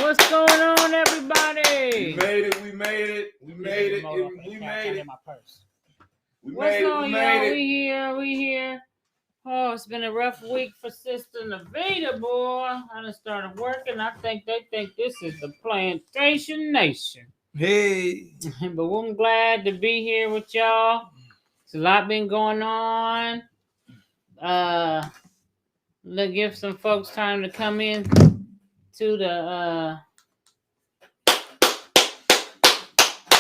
What's going on, everybody? We made it. We made it. We made it. We made it. What's on, y'all? We here. Oh, it's been a rough week for Sister Navitta, boy. I done started working. I think they think this is the Plantation Nation. Hey. But I'm glad to be here with y'all. It's a lot been going on. Let's give some folks time to come in to the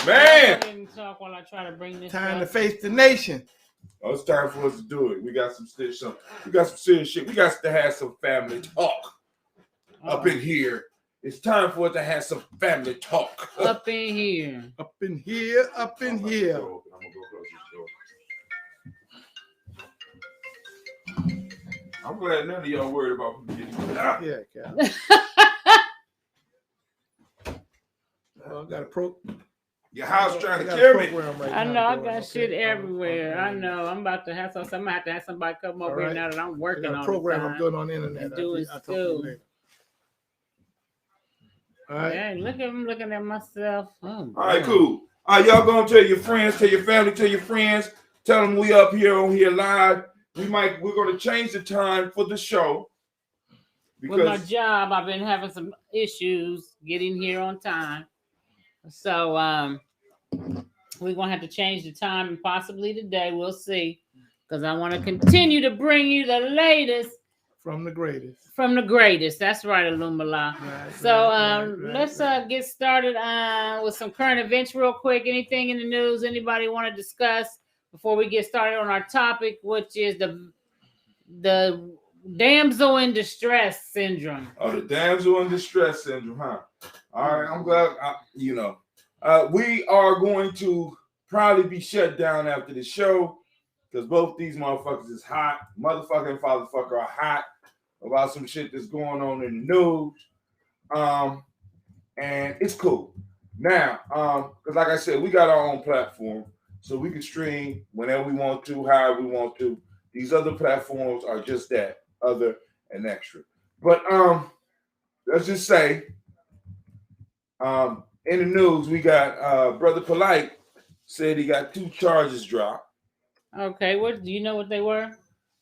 Man, talk while I try to bring this time up. to face the nation. Oh, it's time for us to do it. We got some serious shit. We got to have some family talk up in here. It's time for us to have some family talk. Up in here. Up in here, up in here. I'm gonna go close this door. I'm glad none of y'all worried about me getting out. Yeah, Cal. I got a Your house trying to kill me. Right I know now, I got shit everywhere. I know I'm about to have some. I'm gonna have to have somebody come over here now that I'm working on a program the I'm doing on the internet. Doing I'll talk to you later. All right. Dang, look at him looking at myself. Oh, all right, cool. All right, y'all gonna tell your friends, tell your family, tell your friends, tell them we up here on here live. We're gonna change the time for the show. Because with my job, I've been having some issues getting here on time. So we're gonna have to change the time and possibly today. We'll see. Because I want to continue to bring you the latest. From the greatest. From the greatest. That's right, Illumala. Right, so let's get started with some current events real quick. Anything in the news anybody want to discuss before we get started on our topic, which is the damsel in distress syndrome. Oh, the damsel in distress syndrome, huh? All right, I'm glad, we are going to probably be shut down after the show because both these motherfuckers is hot. Motherfucker and fatherfucker are hot about some shit that's going on in the news. And it's cool. Now, because like I said, we got our own platform, so we can stream whenever we want to, however we want to. These other platforms are just that, other and extra. But let's just say, in the news, we got Brother Polite said he got 2 charges dropped. Okay, what do you know what they were?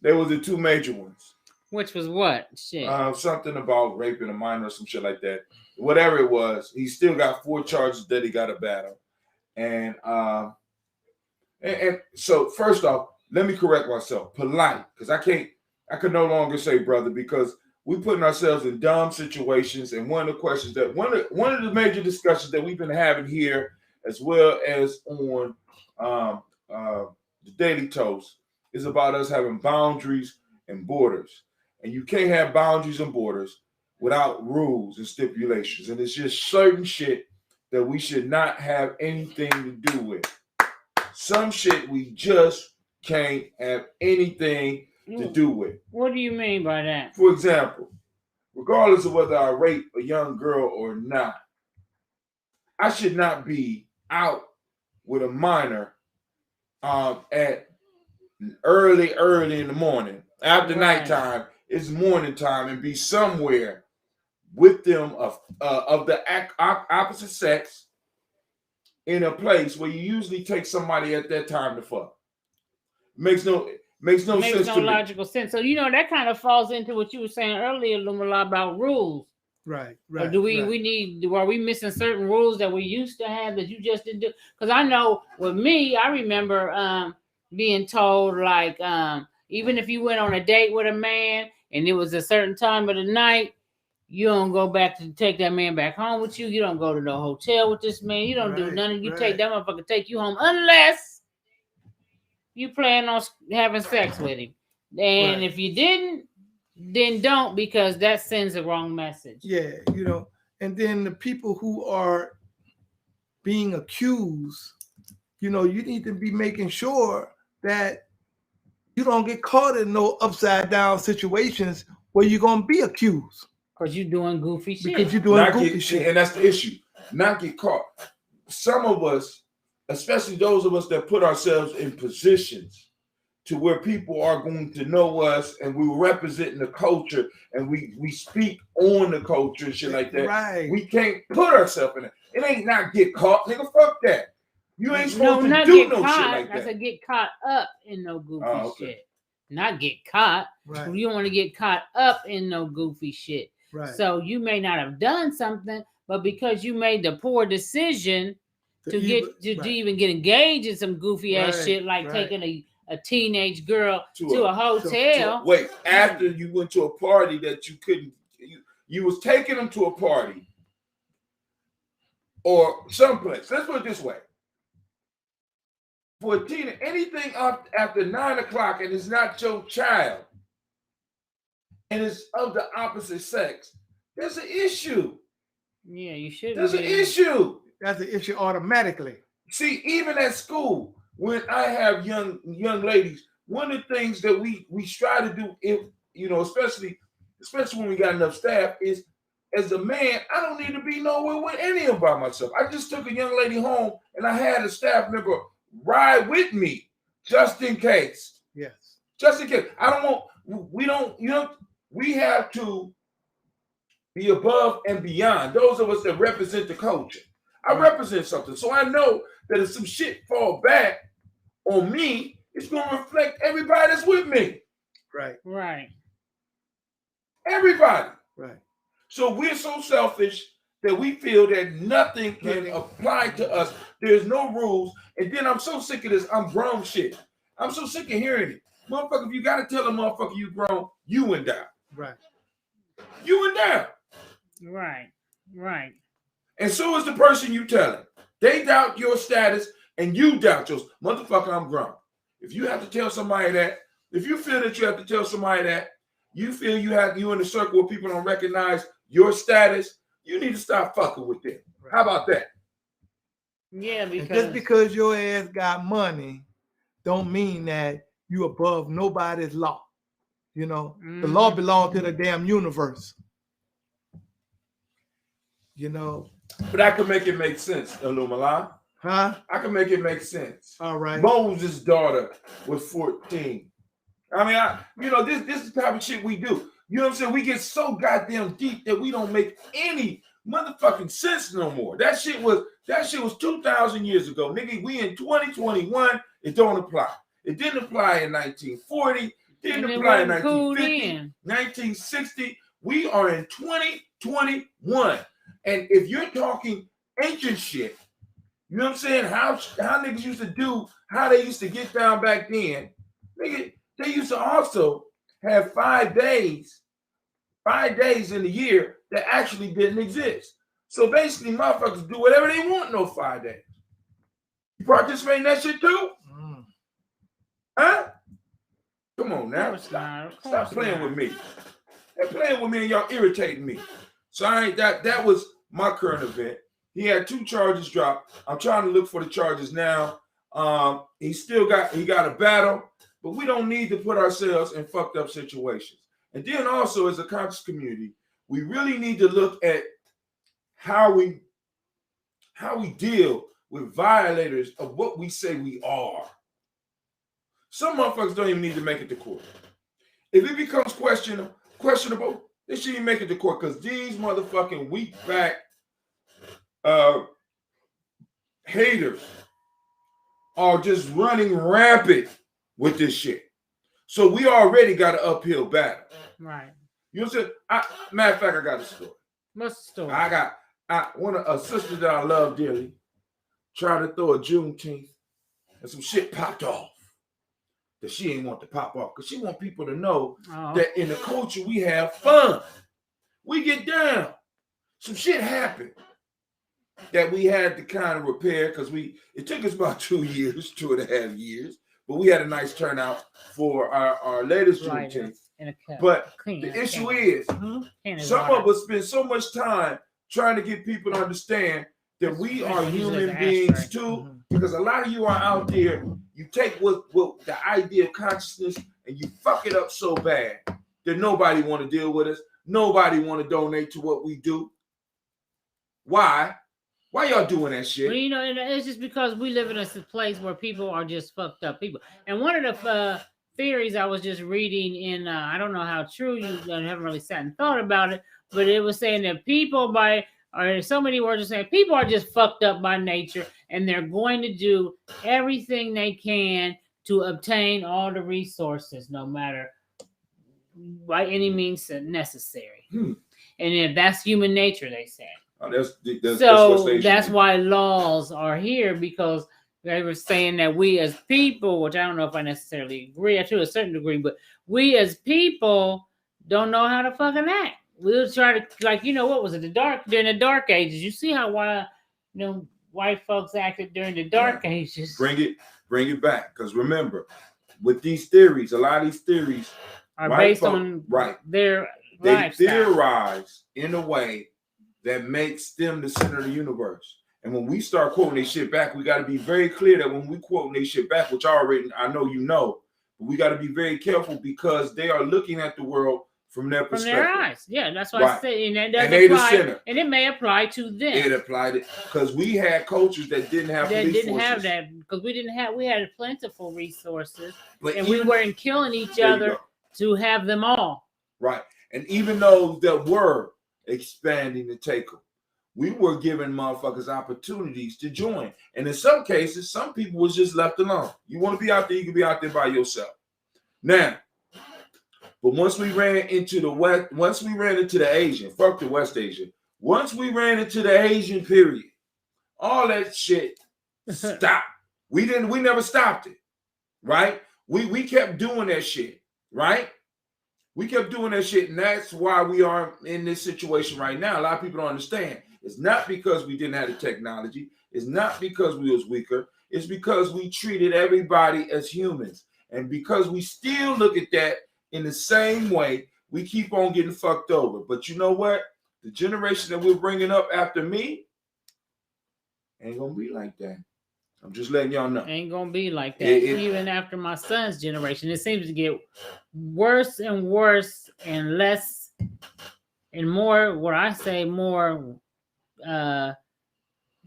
They were the 2 major ones. Which was what? Shit. Something about raping a minor or some shit like that. Whatever it was, he still got 4 charges that he got to battle. And so first off, let me correct myself. Polite, because I could no longer say brother because we putting ourselves in dumb situations. And one of the questions that one of the major discussions that we've been having here, as well as on the Daily Toast, is about us having boundaries and borders. And you can't have boundaries and borders without rules and stipulations. And it's just certain shit that we should not have anything to do with. Some shit we just can't have anything to do with. What do you mean by that? For example, regardless of whether I rape a young girl or not, I should not be out with a minor at early in the morning. After nighttime, it's morning time, and be somewhere with them of the opposite sex in a place where you usually take somebody at that time to fuck. Makes no sense to me. Logical sense. So that kind of falls into what you were saying earlier, Lumala, about rules. Right. Or do we are we missing certain rules that we used to have that you just didn't do? Because I know with me, I remember being told like even if you went on a date with a man and it was a certain time of the night, you don't go back to take that man back home with you. You don't go to the hotel with this man. You don't do nothing. You take that motherfucker, take you home unless you plan on having sex with him. And if you didn't, then don't, because that sends a wrong message. Yeah, and then the people who are being accused, you need to be making sure that you don't get caught in no upside down situations where you're going to be accused. Because you're doing goofy shit. Because you're doing goofy shit. And that's the issue. Not get caught. Some of us, especially those of us that put ourselves in positions to where people are going to know us and we represent the culture and we speak on the culture and shit like that. Right. We can't put ourselves in it. It ain't not get caught, nigga. Fuck that. You ain't supposed to not do get no caught. shit like I that. said get caught up in no goofy okay. shit. Not get caught. Right. You don't want to get caught up in no goofy shit. Right. So you may not have done something, but because you made the poor decision to even get engaged in some goofy ass shit, like taking a teenage girl to a hotel. Wait, after you went to a party that you couldn't, you was taking them to a party or someplace. Let's put it this way. For a teen, anything up after 9 o'clock and it's not your child and it's of the opposite sex, there's an issue. Yeah, you should. There's an issue. That's an issue automatically. See, even at school, when I have young ladies, one of the things that we try to do, if you know, especially when we got enough staff, is as a man, I don't need to be nowhere with any of them by myself. I just took a young lady home and I had a staff member ride with me just in case. Yes. Just in case. We have to be above and beyond. Those of us that represent the culture. I represent something. So I know that if some shit fall back on me, it's going to reflect everybody that's with me. Right. Right. Everybody. Right. So we're so selfish that we feel that nothing can apply to us. There's no rules. And then I'm so sick of this I'm grown shit. I'm so sick of hearing it. Motherfucker, if you got to tell a motherfucker you grown, you went down. Right. You went down. Right. Right. And so is the person you telling. They doubt your status and you doubt yours. Motherfucker, I'm grown. If you have to tell somebody that, if you feel that you have to tell somebody that, you feel you in a circle where people don't recognize your status, you need to stop fucking with them. Right. How about that? Yeah, because just because your ass got money don't mean that you above nobody's law. You know, the law belongs to the damn universe. You know. But I can make it make sense, Illuminati. Huh? I can make it make sense. All right. Moses' daughter was 14. I mean, this is the type of shit we do. You know what I'm saying? We get so goddamn deep that we don't make any motherfucking sense no more. That shit was 2,000 years ago. Nigga, we in 2021, it don't apply. It didn't apply in 1940, didn't apply in 1950, 1960. We are in 2021. And if you're talking ancient shit, you know what I'm saying? How niggas used to do, how they used to get down back then. Nigga, they used to also have 5 days in the year that actually didn't exist. So basically, motherfuckers do whatever they want in those 5 days. You participate in that shit too? Huh? Come on now. Stop playing with me. They're playing with me and y'all irritating me. So that was my current event. He had 2 charges dropped. I'm trying to look for the charges now. He got a battle, but we don't need to put ourselves in fucked up situations. And then also as a conscious community, we really need to look at how we deal with violators of what we say we are. Some motherfuckers don't even need to make it to court. If it becomes questionable, they shouldn't even make it to court because these motherfucking weak back haters are just running rampant with this shit. So we already got an uphill battle. Right. You know what I'm saying? Matter of fact, I got a story. What's the story? I got a sister that I love dearly tried to throw a Juneteenth and some shit popped off that she ain't want to pop off because she want people to know that in the culture we have fun. We get down. Some shit happened that we had to kind of repair because it took us about 2.5 years, but we had a nice turnout for our latest Juneteenth. But the issue is, some of us spend so much time trying to get people to understand that we are human beings too, because a lot of you are out there, you take what the idea of consciousness and you fuck it up so bad that nobody want to deal with us. Nobody want to donate to what we do. Why? Why y'all doing that shit? Well, it's just because we live in a place where people are just fucked up people. And one of the theories I was just reading in, I don't know how true you haven't really sat and thought about it, but it was saying that people or so many words are saying people are just fucked up by nature and they're going to do everything they can to obtain all the resources, no matter by any means necessary. And if that's human nature, they say. That's why laws are here, because they were saying that we as people, which I don't know if I necessarily agree to a certain degree, but we as people don't know how to fucking act. We'll try to, like, what was it? During the dark ages. You see how white folks acted during the dark ages. Bring it back, because remember, with these theories, a lot of these theories are based on their they lifestyle. Theorize in a way that makes them the center of the universe. And when we start quoting their shit back, we got to be very clear that when we quoting their shit back, which I know, but we got to be very careful, because they are looking at the world from their perspective. From their eyes. Yeah, that's why I say, and they the center. And it may apply to them. It applied it, because we had cultures that didn't have that, because we had plentiful resources, and we weren't killing each other to have them all. Right. And even though that were expanding to take them, we were giving motherfuckers opportunities to join. And in some cases, some people was just left alone. You want to be out there, you can be out there by yourself. Now, but once we ran into the West, once we ran into the Asian, fuck the West Asian. Once we ran into the Asian period, all that shit stopped. We never stopped it. Right? We kept doing that shit. Right? We kept doing that shit, and that's why we are in this situation right now. A lot of people don't understand. It's not because we didn't have the technology. It's not because we was weaker. It's because we treated everybody as humans. And because we still look at that in the same way, we keep on getting fucked over. But you know what? The generation that we're bringing up after me ain't going to be like that. I'm just letting y'all know. Ain't going to be like that. Even after my son's generation, it seems to get worse and worse and less and more, more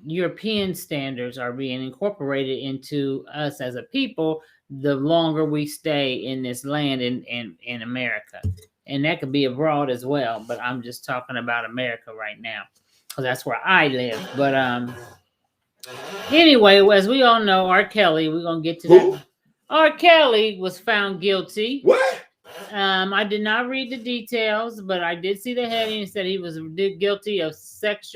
European standards are being incorporated into us as a people the longer we stay in this land in America. And that could be abroad as well, but I'm just talking about America right now, because that's where I live. But anyway, as we all know, R. Kelly, we're going to get to that. R. Kelly was found guilty. What? I did not read the details, but I did see the heading. It said he was guilty of sex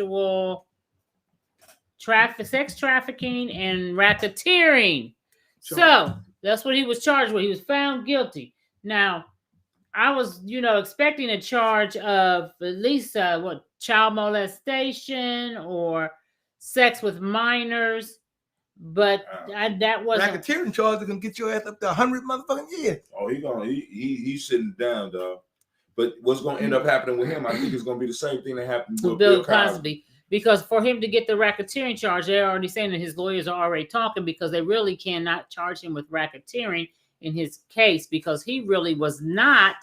trafficking and racketeering. Sure. So that's what he was charged with. He was found guilty. Now, I was, expecting a charge of at least child molestation or sex with minors, but that wasn't. Racketeering charge is gonna get your ass up to 100 motherfucking years. Oh, he's sitting down, dog. But what's gonna end up happening with him? I think it's gonna be the same thing that happened with Bill Cosby. Because for him to get the racketeering charge, they're already saying that his lawyers are already talking, because they really cannot charge him with racketeering in his case, because he really was not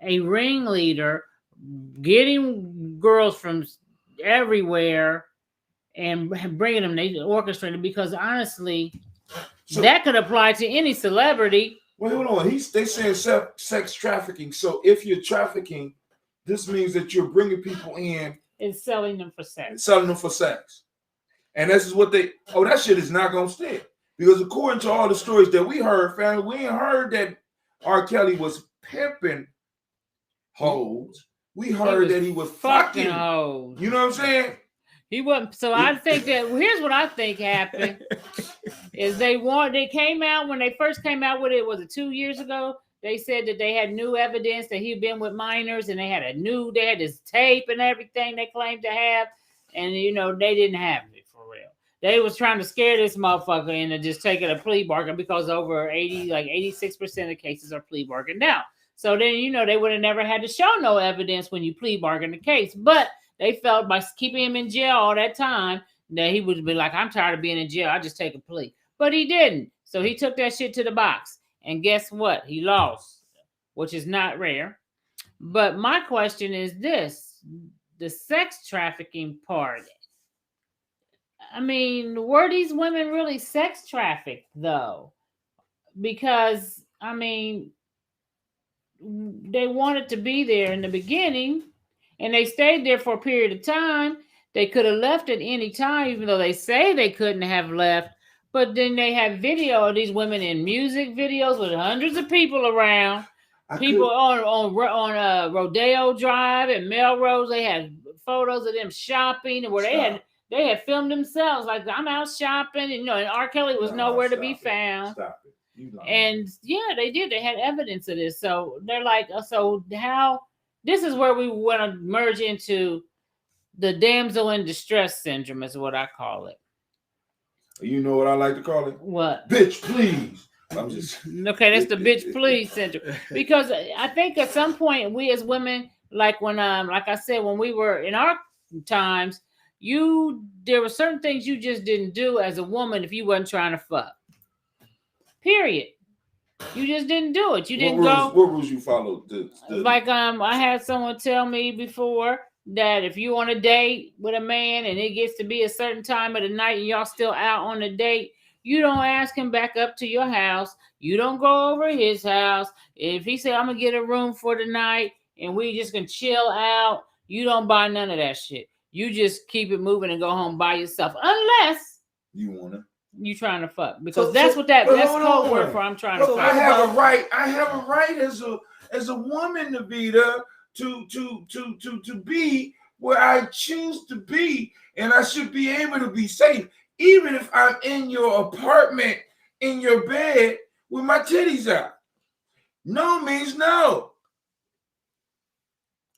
a ringleader getting girls from everywhere and bringing them, they orchestrated, because honestly, that could apply to any celebrity. Wait, hold on. They saying sex trafficking. So if you're trafficking, this means that you're bringing people in and selling them for sex. And this is what that shit is not going to stick. Because according to all the stories that we heard, family, we ain't heard that R. Kelly was pimping hoes. We heard that he was fucking hoes. You know what I'm saying? He wasn't. So I think that here's what I think happened is they came out when they first came out with it. Was it 2 years ago? They said that they had new evidence that he'd been with minors, and they had this tape and everything they claimed to have, and they didn't have it for real. They was trying to scare this motherfucker into just taking a plea bargain, because over 86% of cases are plea bargain now. So then they would have never had to show no evidence when you plea bargain the case, but they felt by keeping him in jail all that time that he would be like, I'm tired of being in jail. I just take a plea. But he didn't. So he took that shit to the box. And guess what? He lost, which is not rare. But my question is this. The sex trafficking part. I mean, were these women really sex trafficked, though? Because I mean, they wanted to be there in the beginning, and they stayed there for a period of time. They could have left at any time, even though they say they couldn't have left. But then they have video of these women in music videos with hundreds of people around. People on Rodeo Drive and Melrose. They had photos of them shopping, and where they had filmed themselves like, I'm out shopping, and and R. Kelly was nowhere to be found. Stop it. And yeah, they did. They had evidence of this. So they're like, so how? This is where we want to merge into the damsel in distress syndrome, is what I call it. You know what I like to call it? What? Bitch, please. I'm just okay. That's the bitch, please syndrome. Because I think at some point we as women, like when like I said, when we were in our times, there were certain things you just didn't do as a woman if you wasn't trying to fuck. Period. You just didn't do it. You didn't go. What rules you followed? Like I had someone tell me before that if you on a date with a man and it gets to be a certain time of the night and y'all still out on a date, you don't ask him back up to your house. You don't go over his house. If he said, I'm gonna get a room for the night and we just can chill out, you don't buy none of that shit. You just keep it moving and go home by yourself, unless you wanna. You trying to fuck, because that's code word for I'm trying to fuck. I have a right. I have a right as a woman, Navitta, to be where I choose to be, and I should be able to be safe, even if I'm in your apartment, in your bed with my titties out. No means no.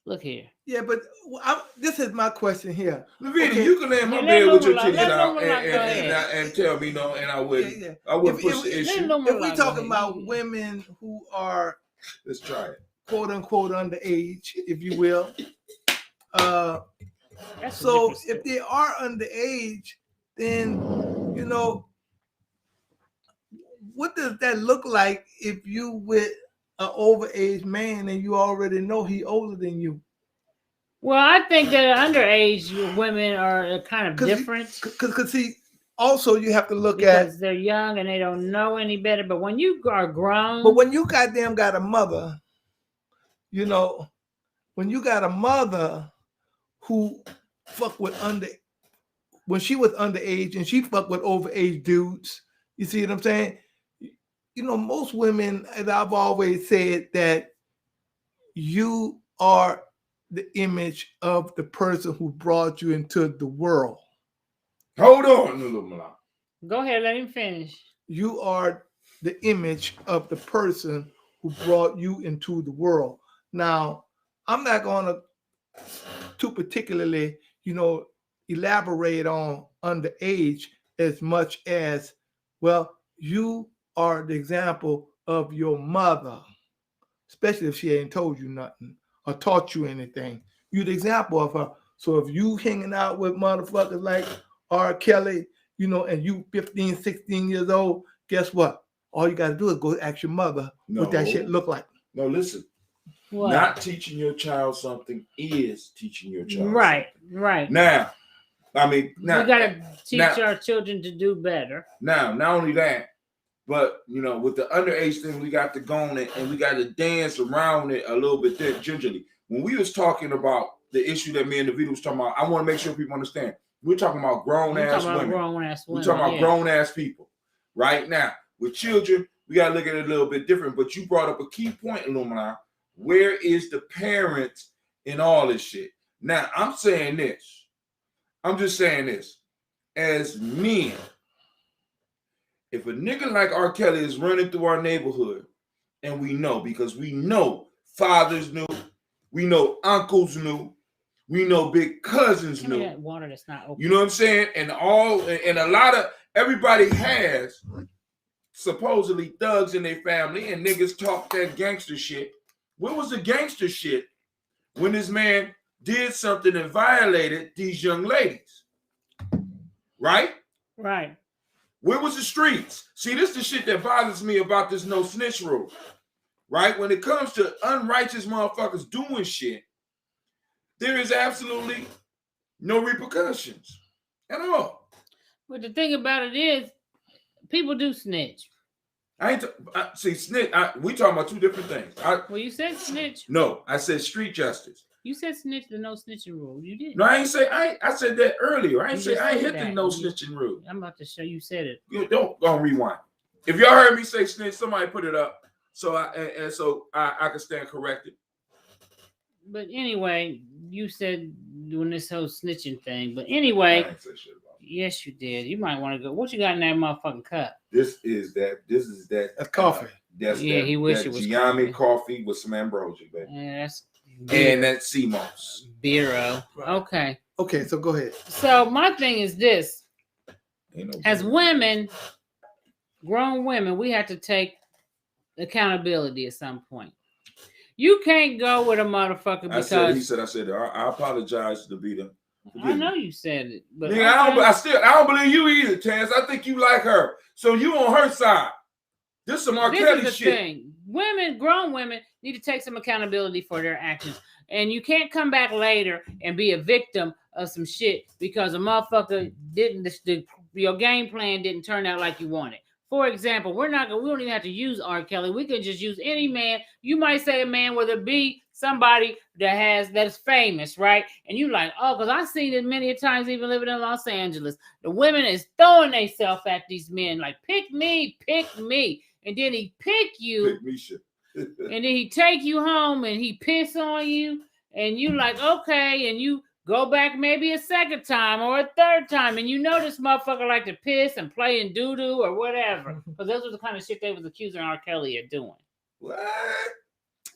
Look here. Yeah, but this is my question here. Navitta, okay. You can lay in my bed with your titties out and tell me no, and I wouldn't. Yeah. I wouldn't push the issue. If we're talking about women who are, let's try it, quote unquote underage, if you will. So if they are underage, then what does that look like if you with an overage man and you already know he older than you? Well, I think that underage women are kind of different. Because see, also you have to look because they're young and they don't know any better. But when you are grown, but when you goddamn got a mother, when you got a mother who fuck with when she was underage and she fucked with overage dudes, you see what I'm saying? Most women, as I've always said, that you are the image of the person who brought you into the world. Hold on, little Milan. Go ahead, let him finish. You are the image of the person who brought you into the world. Now, I'm not going to too particularly, elaborate on underage as much as, well, you are the example of your mother, especially if she ain't told you nothing or taught you anything. You're the example of her. So if you hanging out with motherfuckers like R. Kelly, and you 15, 16 years old, guess what? All you got to do is go ask your mother what that shit look like. No, listen. What? Not teaching your child something is teaching your child something. Right. Now, we got to teach our children to do better. Now, not only that, but, with the underage thing, we got to go on it and we got to dance around it a little bit gingerly. When we was talking about the issue that me and Navitta was talking about, I want to make sure people understand. We're talking about grown-ass women. We're talking about grown-ass people. Right now, with children, we got to look at it a little bit different. But you brought up a key point, Illumina. Where is the parents in all this shit? Now, I'm saying this. I'm just saying this. As men, if a nigga like R. Kelly is running through our neighborhood, and we know, because we know fathers knew, we know uncles knew, we know big cousins knew. That water that's not open. You know what I'm saying? And a lot of everybody has supposedly thugs in their family, and niggas talk that gangster shit. Where was the gangster shit when this man did something and violated these young ladies? Right? Right. Where was the streets? See, this is the shit that bothers me about this no snitch rule. Right? When it comes to unrighteous motherfuckers doing shit, there is absolutely no repercussions at all. But the thing about it is, people do snitch. See, snitch. We talking about two different things. Well, you said snitch. No, I said street justice. You said snitch, the no snitching rule. You did. No, I ain't say. I said that earlier. I ain't You say. I ain't said hit the that. no snitching rule. I'm about to show you said it. You don't go and rewind. If y'all heard me say snitch, somebody put it up so I can stand corrected. But anyway, you said doing this whole snitching thing. But anyway, I ain't say shit about it. yes, you did. You might want to go. What you got in that motherfucking cup? This is that. That's coffee. He wish it was Giammi coffee with some ambrosia, baby. Yeah, that's And that sea moss. Biro. Right. Okay, so go ahead. So my thing is this: as women, grown women, we have to take accountability at some point. You can't go with a motherfucker because I said, I apologize to be the. I know you said it, but nigga, I don't believe you either, Chance. I think you like her, so you on her side. This some R. Kelly shit. Thing. Women, grown women, need to take some accountability for their actions, and you can't come back later and be a victim of some shit because a motherfucker your game plan didn't turn out like you wanted. For example, we don't even have to use R. Kelly. We could just use any man. You might say a man, whether it be somebody that's famous, right? And you like, oh, because I've seen it many times, even living in Los Angeles. The women is throwing themselves at these men, like, pick me. And then he pick you. Pick me shit. And then he take you home and he piss on you. And you like, okay. And you go back maybe a second time or a third time, and you know this motherfucker like to piss and play in doo-doo or whatever. Because those were the kind of shit they was accusing R. Kelly of doing. What?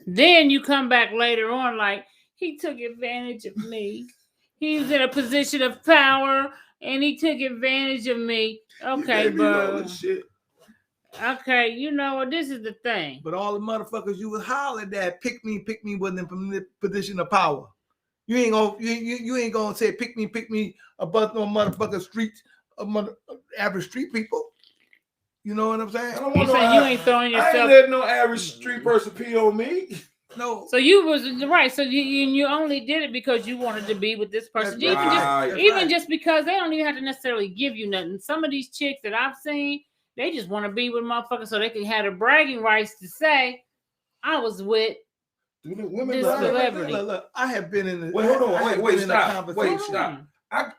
Then you come back later on like, he took advantage of me. He was in a position of power, and he took advantage of me. Okay, bro. Okay, you know what? This is the thing. But all the motherfuckers you was hollering at, pick me, wasn't in the position of power. You ain't gonna say pick me above no motherfucking streets, average street people. You know what I'm saying? You ain't throwing yourself. I ain't letting no average street person pee on me. No. So you was right. So you only did it because you wanted to be with this person. Just because they don't even have to necessarily give you nothing. Some of these chicks that I've seen, they just want to be with motherfuckers so they can have the bragging rights to say, I was with women. Look, I have been in the. Wait, hold on. Stop.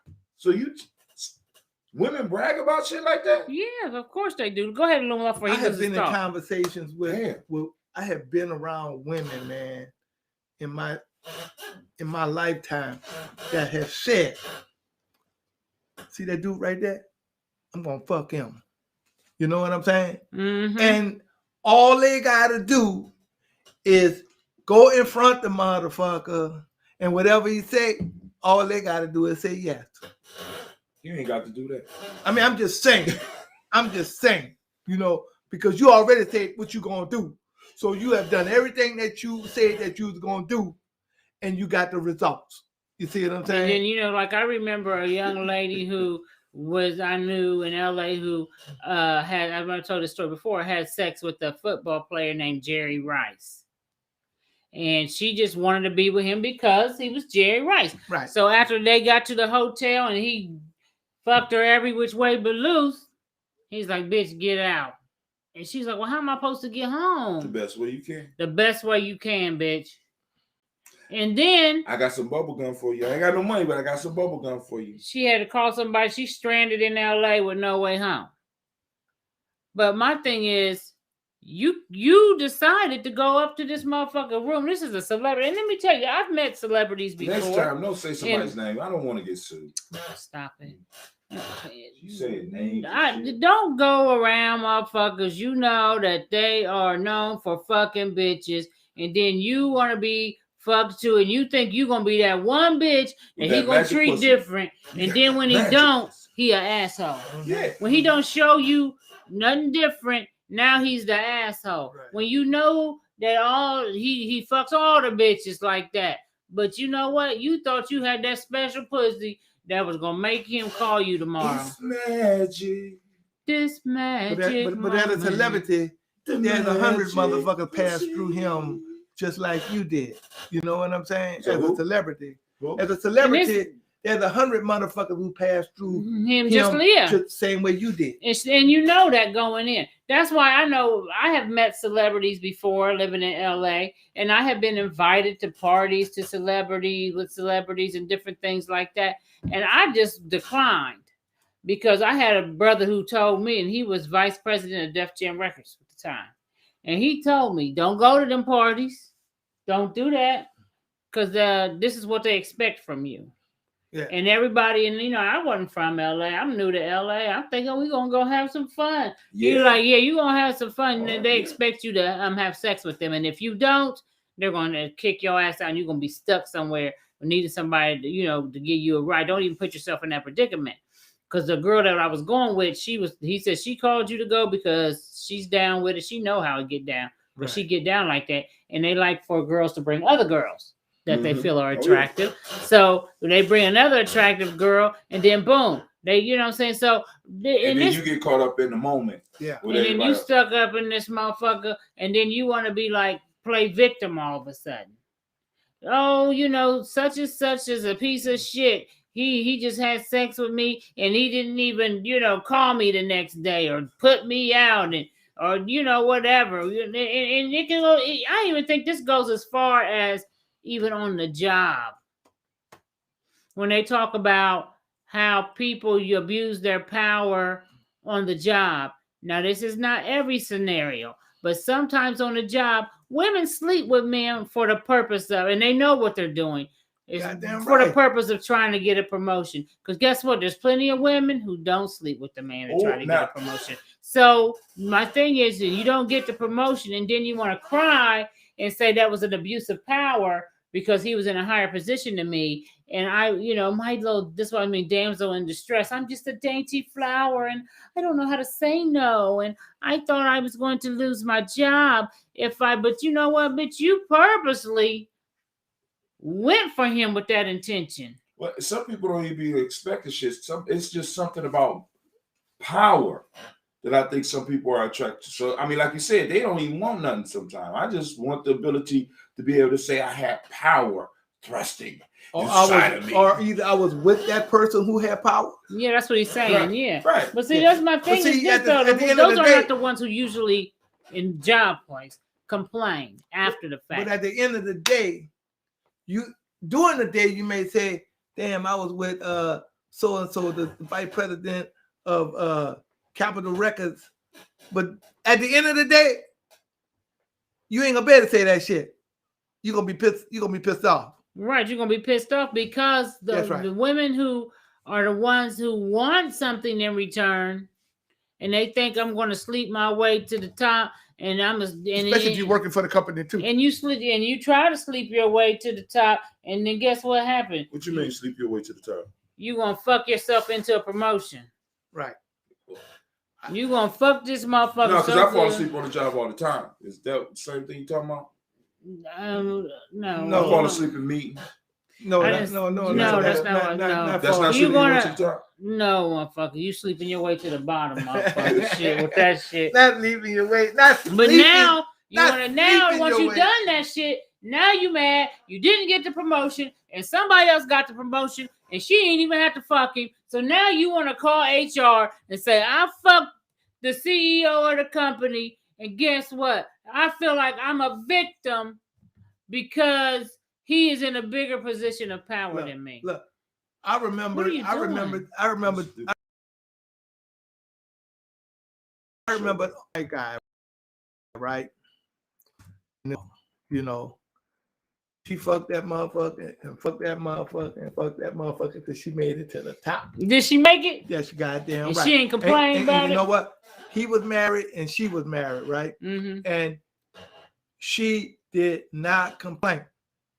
Women brag about shit like that? Yeah, of course they do. Go ahead and look for. I have been in conversations with. I have been around women, man, in my lifetime that have said, "See that dude right there? I'm gonna fuck him." You know what I'm saying? Mm-hmm. And all they gotta do is go in front the motherfucker, and whatever he say, all they gotta do is say yes. You ain't got to do that. I mean, I'm just saying, you know, because you already said what you gonna do. So you have done everything that you said that you was gonna do, and you got the results. You see what I'm saying? And then, you know, like I remember a young lady who I knew in LA who I've told this story before, had sex with a football player named Jerry Rice. And she just wanted to be with him because he was Jerry Rice. Right. So after they got to the hotel and he fucked her every which way but loose, he's like, bitch, get out. And she's like, well, how am I supposed to get home? The best way you can. The best way you can, bitch. And then I got some bubble gum for you. I ain't got no money, but I got some bubble gum for you. She had to call somebody. She's stranded in LA with no way home. But my thing is, you decided to go up to this motherfucker room. This is a celebrity. And let me tell you, I've met celebrities before. Next time, don't say somebody's name. I don't want to get sued. Stop it. You say name. Don't go around motherfuckers. You know that they are known for fucking bitches. And then you want to be fucked too. And you think you're going to be that one bitch that he going to treat pussy different. And then when he don't, he an asshole. Yeah. When he don't show you nothing different, now he's the asshole. Right. When you know that he fucks all the bitches like that. But you know what? You thought you had that special pussy that was gonna make him call you tomorrow. This magic. But as a celebrity, there's 100 motherfuckers passed through him just like you did. You know what I'm saying? As a celebrity. As a celebrity, There's 100 motherfuckers who passed through him just the same way you did. And you know that going in. That's why I know I have met celebrities before living in LA, and I have been invited to parties with celebrities and different things like that. And I just declined because I had a brother who told me, and he was vice president of Def Jam Records at the time. And he told me, don't go to them parties. Don't do that. Because this is what they expect from you. Yeah. And everybody, and I wasn't from LA. I'm new to LA. I'm thinking we're gonna go have some fun. Yeah. You're like, yeah, you're gonna have some fun. And they expect you to have sex with them. And if you don't, they're gonna kick your ass out and you're gonna be stuck somewhere needing somebody to, to give you a ride. Don't even put yourself in that predicament. Because the girl that I was going with, he said she called you to go because she's down with it. She know how to get down. But she get down like that. And they like for girls to bring other girls that they feel are attractive. So they bring another attractive girl, and then boom, they, you know what I'm saying? So and then you get caught up in the moment. Yeah. And then you stuck up in this motherfucker, and then you want to be like play victim all of a sudden. Oh, such and such is a piece of shit. He just had sex with me, and he didn't even, call me the next day or put me out or whatever. And it can go, I even think this goes as far as even on the job. When they talk about how people you abuse their power on the job. Now, this is not every scenario, but sometimes on the job, women sleep with men for the purpose of, and they know what they're doing. It's for the purpose of trying to get a promotion. Because guess what? There's plenty of women who don't sleep with the man and try to get a promotion. So my thing is, you don't get the promotion, and then you want to cry and say that was an abuse of power because he was in a higher position than me. And I, my little, this is what I mean, damsel in distress. I'm just a dainty flower, and I don't know how to say no. And I thought I was going to lose my job but you know what, bitch, you purposely went for him with that intention. Well, some people don't even expect the shit. It's just something about power that I think some people are attracted to. So, I mean, like you said, they don't even want nothing sometimes. I just want the ability to be able to say I had power thrusting inside of me. Or either I was with that person who had power. Yeah, that's what he's saying. Right. Yeah. Right. But see, that's my thing. Those are not the ones who usually in job place complain after the fact. But at the end of the day, during the day you may say, damn, I was with so and so, the vice president of Capitol Records. But at the end of the day, you ain't gonna be able to say that shit. You're gonna be pissed off. Right, you're gonna be pissed off because the women who are the ones who want something in return, and they think I'm gonna sleep my way to the top. And especially if you're working for the company too. And you try to sleep your way to the top, and then guess what happened? What you mean sleep your way to the top? You gonna fuck yourself into a promotion. Right. You gonna fuck this motherfucker. No, because I fall asleep on the job all the time. Is that the same thing you talking about? No. I fall asleep in meetings. That's not you gonna. No, motherfucker, you sleeping your way to the bottom, motherfucker. Shit with that shit. Not leaving your way. But now you wanna once you done that shit, now you mad. You didn't get the promotion, and somebody else got the promotion, and she ain't even have to fuck him. So now you want to call HR and say, I fucked the CEO of the company, and guess what? I feel like I'm a victim because he is in a bigger position of power than me. Look, I remember that guy, right? She fucked that motherfucker and fucked that motherfucker and fucked that motherfucker because she made it to the top. Did she make it? Yeah, she goddamn and right. She ain't complaining about it. You know what? He was married and she was married, right? Mm-hmm. And she did not complain.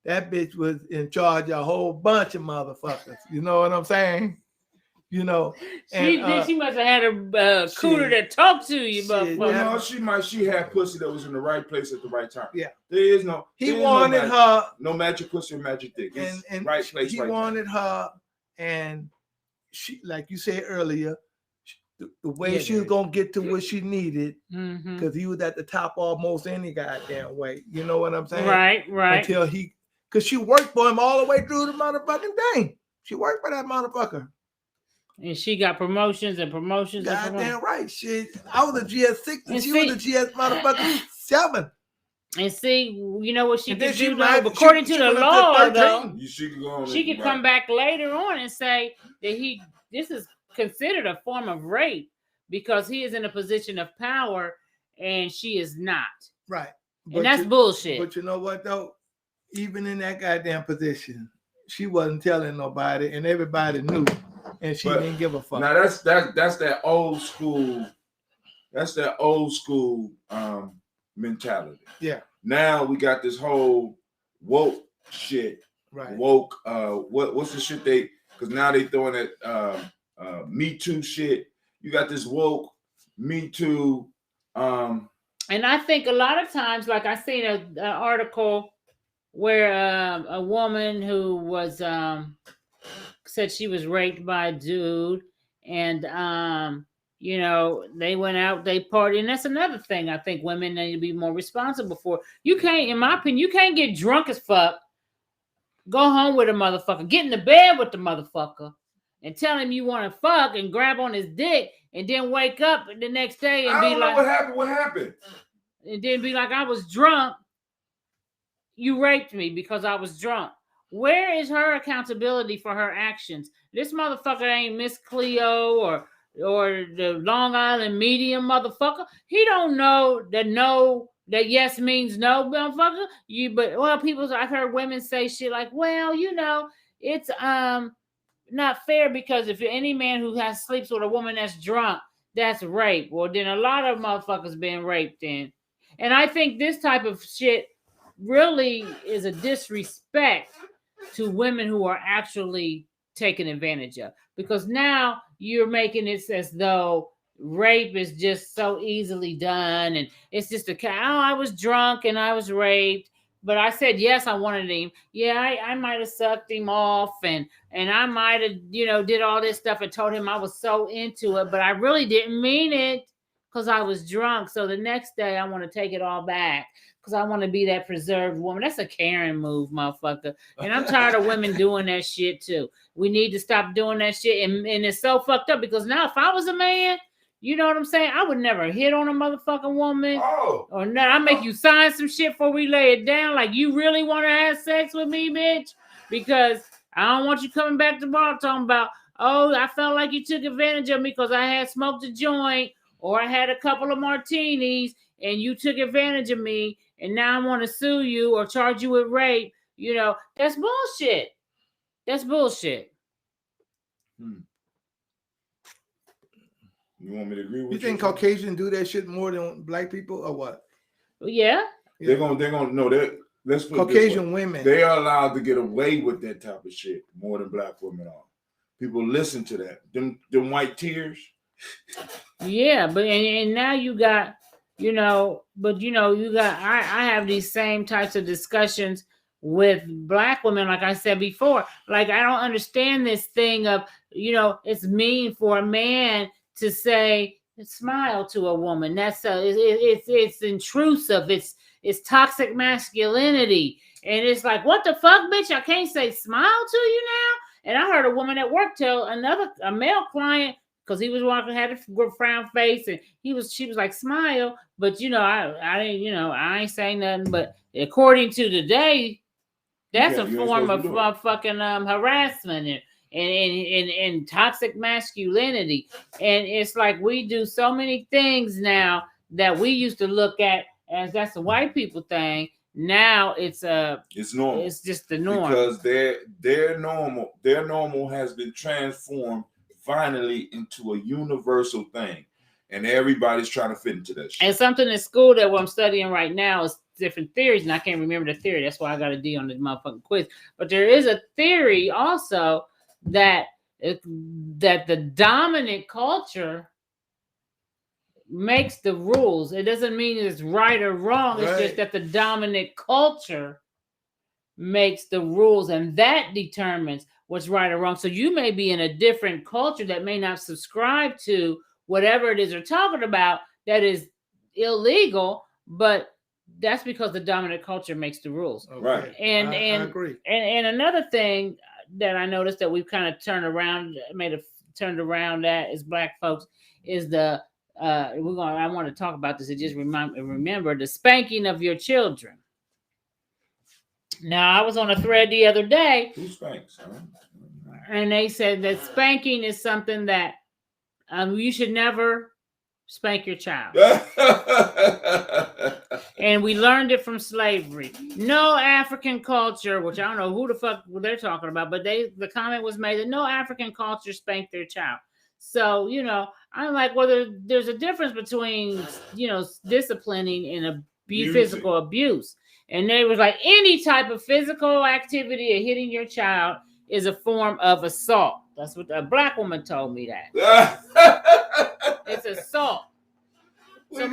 That bitch was in charge of a whole bunch of motherfuckers. You know what I'm saying? She must have had a cooter that talked to you, motherfucker. Well, no, she had pussy that was in the right place at the right time. Yeah. There is no. He wanted her. No magic pussy or magic dick. It's and right place. He wanted her, and she, like you said earlier, the way she was gonna get to what she needed, because he was at the top almost any goddamn way. You know what I'm saying? Right. Until because she worked for him all the way through the motherfucking thing. She worked for that motherfucker. And she got promotions and promotions. Goddamn right. Shit. I was a GS6 and she was a GS motherfucker 7. And see, you know what she And could then she do though? might- According she to the went up law, to though, 13. She could go on. she could come back later on and say that this is considered a form of rape because he is in a position of power and she is not. Right. And that's bullshit. But you know what though? Even in that goddamn position, she wasn't telling nobody, and everybody knew, and she didn't give a fuck. Now that's that old school. That's that old school mentality. Yeah. Now we got this whole woke shit. Right. Woke. What's the shit they? Because now they throwing that Me Too shit. You got this woke Me Too. And I think a lot of times, like I seen an article where a woman who was said she was raped by a dude, and you know, they went out, they partied, and that's another thing I think women need to be more responsible for. You can't, in my opinion, you can't get drunk as fuck, go home with a motherfucker, get in the bed with the motherfucker, and tell him you want to fuck and grab on his dick, and then wake up the next day and be like, what happened? And then be like, I was drunk. You raped me because I was drunk. Where is her accountability for her actions? This motherfucker ain't Miss Cleo or the Long Island medium motherfucker. He don't know that yes means no, motherfucker. I've heard women say shit like, well, you know, it's not fair because if any man who sleeps with a woman that's drunk, that's rape. Well, then a lot of motherfuckers been raped then. And I think this type of shit really is a disrespect to women who are actually taken advantage of. Because now you're making it as though rape is just so easily done. And it's just I was drunk and I was raped. But I said, yes, I wanted him. Yeah, I might have sucked him off and I might have, you know, did all this stuff and told him I was so into it. But I really didn't mean it because I was drunk. So the next day I want to take it all back because I want to be that preserved woman. That's a Karen move, motherfucker. And I'm tired of women doing that shit too. We need to stop doing that shit. And it's so fucked up because now if I was a man, you know what I'm saying? I would never hit on a motherfucking woman. Oh. Or not. I make you sign some shit before we lay it down. Like, you really want to have sex with me, bitch? Because I don't want you coming back to the bar talking about, oh, I felt like you took advantage of me because I had smoked a joint or I had a couple of martinis and you took advantage of me and now I want to sue you or charge you with rape. You know, that's bullshit. That's bullshit. You want me to agree with you? You think Caucasians do that shit more than black people or what? Yeah. They're gonna know that. Let's put Caucasian women. They are allowed to get away with that type of shit more than black women are. People listen to that. Them white tears. Yeah, but and now you got, you know, but you know, you got I have these same types of discussions with black women, like I said before. Like, I don't understand this thing of, you know, it's mean for a man to say smile to a woman. That's it's intrusive. It's toxic masculinity. And it's like, what the fuck, bitch? I can't say smile to you now. And I heard a woman at work tell a male client, because he was walking, had a frown face, and she was like, smile. But you know, I didn't, you know, I ain't saying nothing. But according to today, that's a form of fucking harassment and toxic masculinity. And it's like we do so many things now that we used to look at as that's a white people thing. Now it's normal. It's just the norm because their normal has been transformed finally into a universal thing, and everybody's trying to fit into that shit. And something in school that what I'm studying right now is different theories, and I can't remember the theory. That's why I got a D on the motherfucking quiz. But there is a theory also that the dominant culture makes the rules. It doesn't mean it's right or wrong. It's just that the dominant culture makes the rules, and that determines what's right or wrong. So you may be in a different culture that may not subscribe to whatever it is they're talking about that is illegal, but that's because the dominant culture makes the rules. Right. And I agree. And another thing that I noticed that we've kind of turned around that as Black folks is the I want to talk about this and just remember the spanking of your children. Now, I was on a thread the other day. Who spanks? Huh? And they said that spanking is something that you should never spank your child. And we learned it from slavery. No African culture, which I don't know who the fuck they're talking about, but the comment was made that no African culture spanked their child. So, I'm like, well, there's a difference between, disciplining and physical abuse. And they was like, any type of physical activity or hitting your child is a form of assault. That's what a Black woman told me that. It's assault. So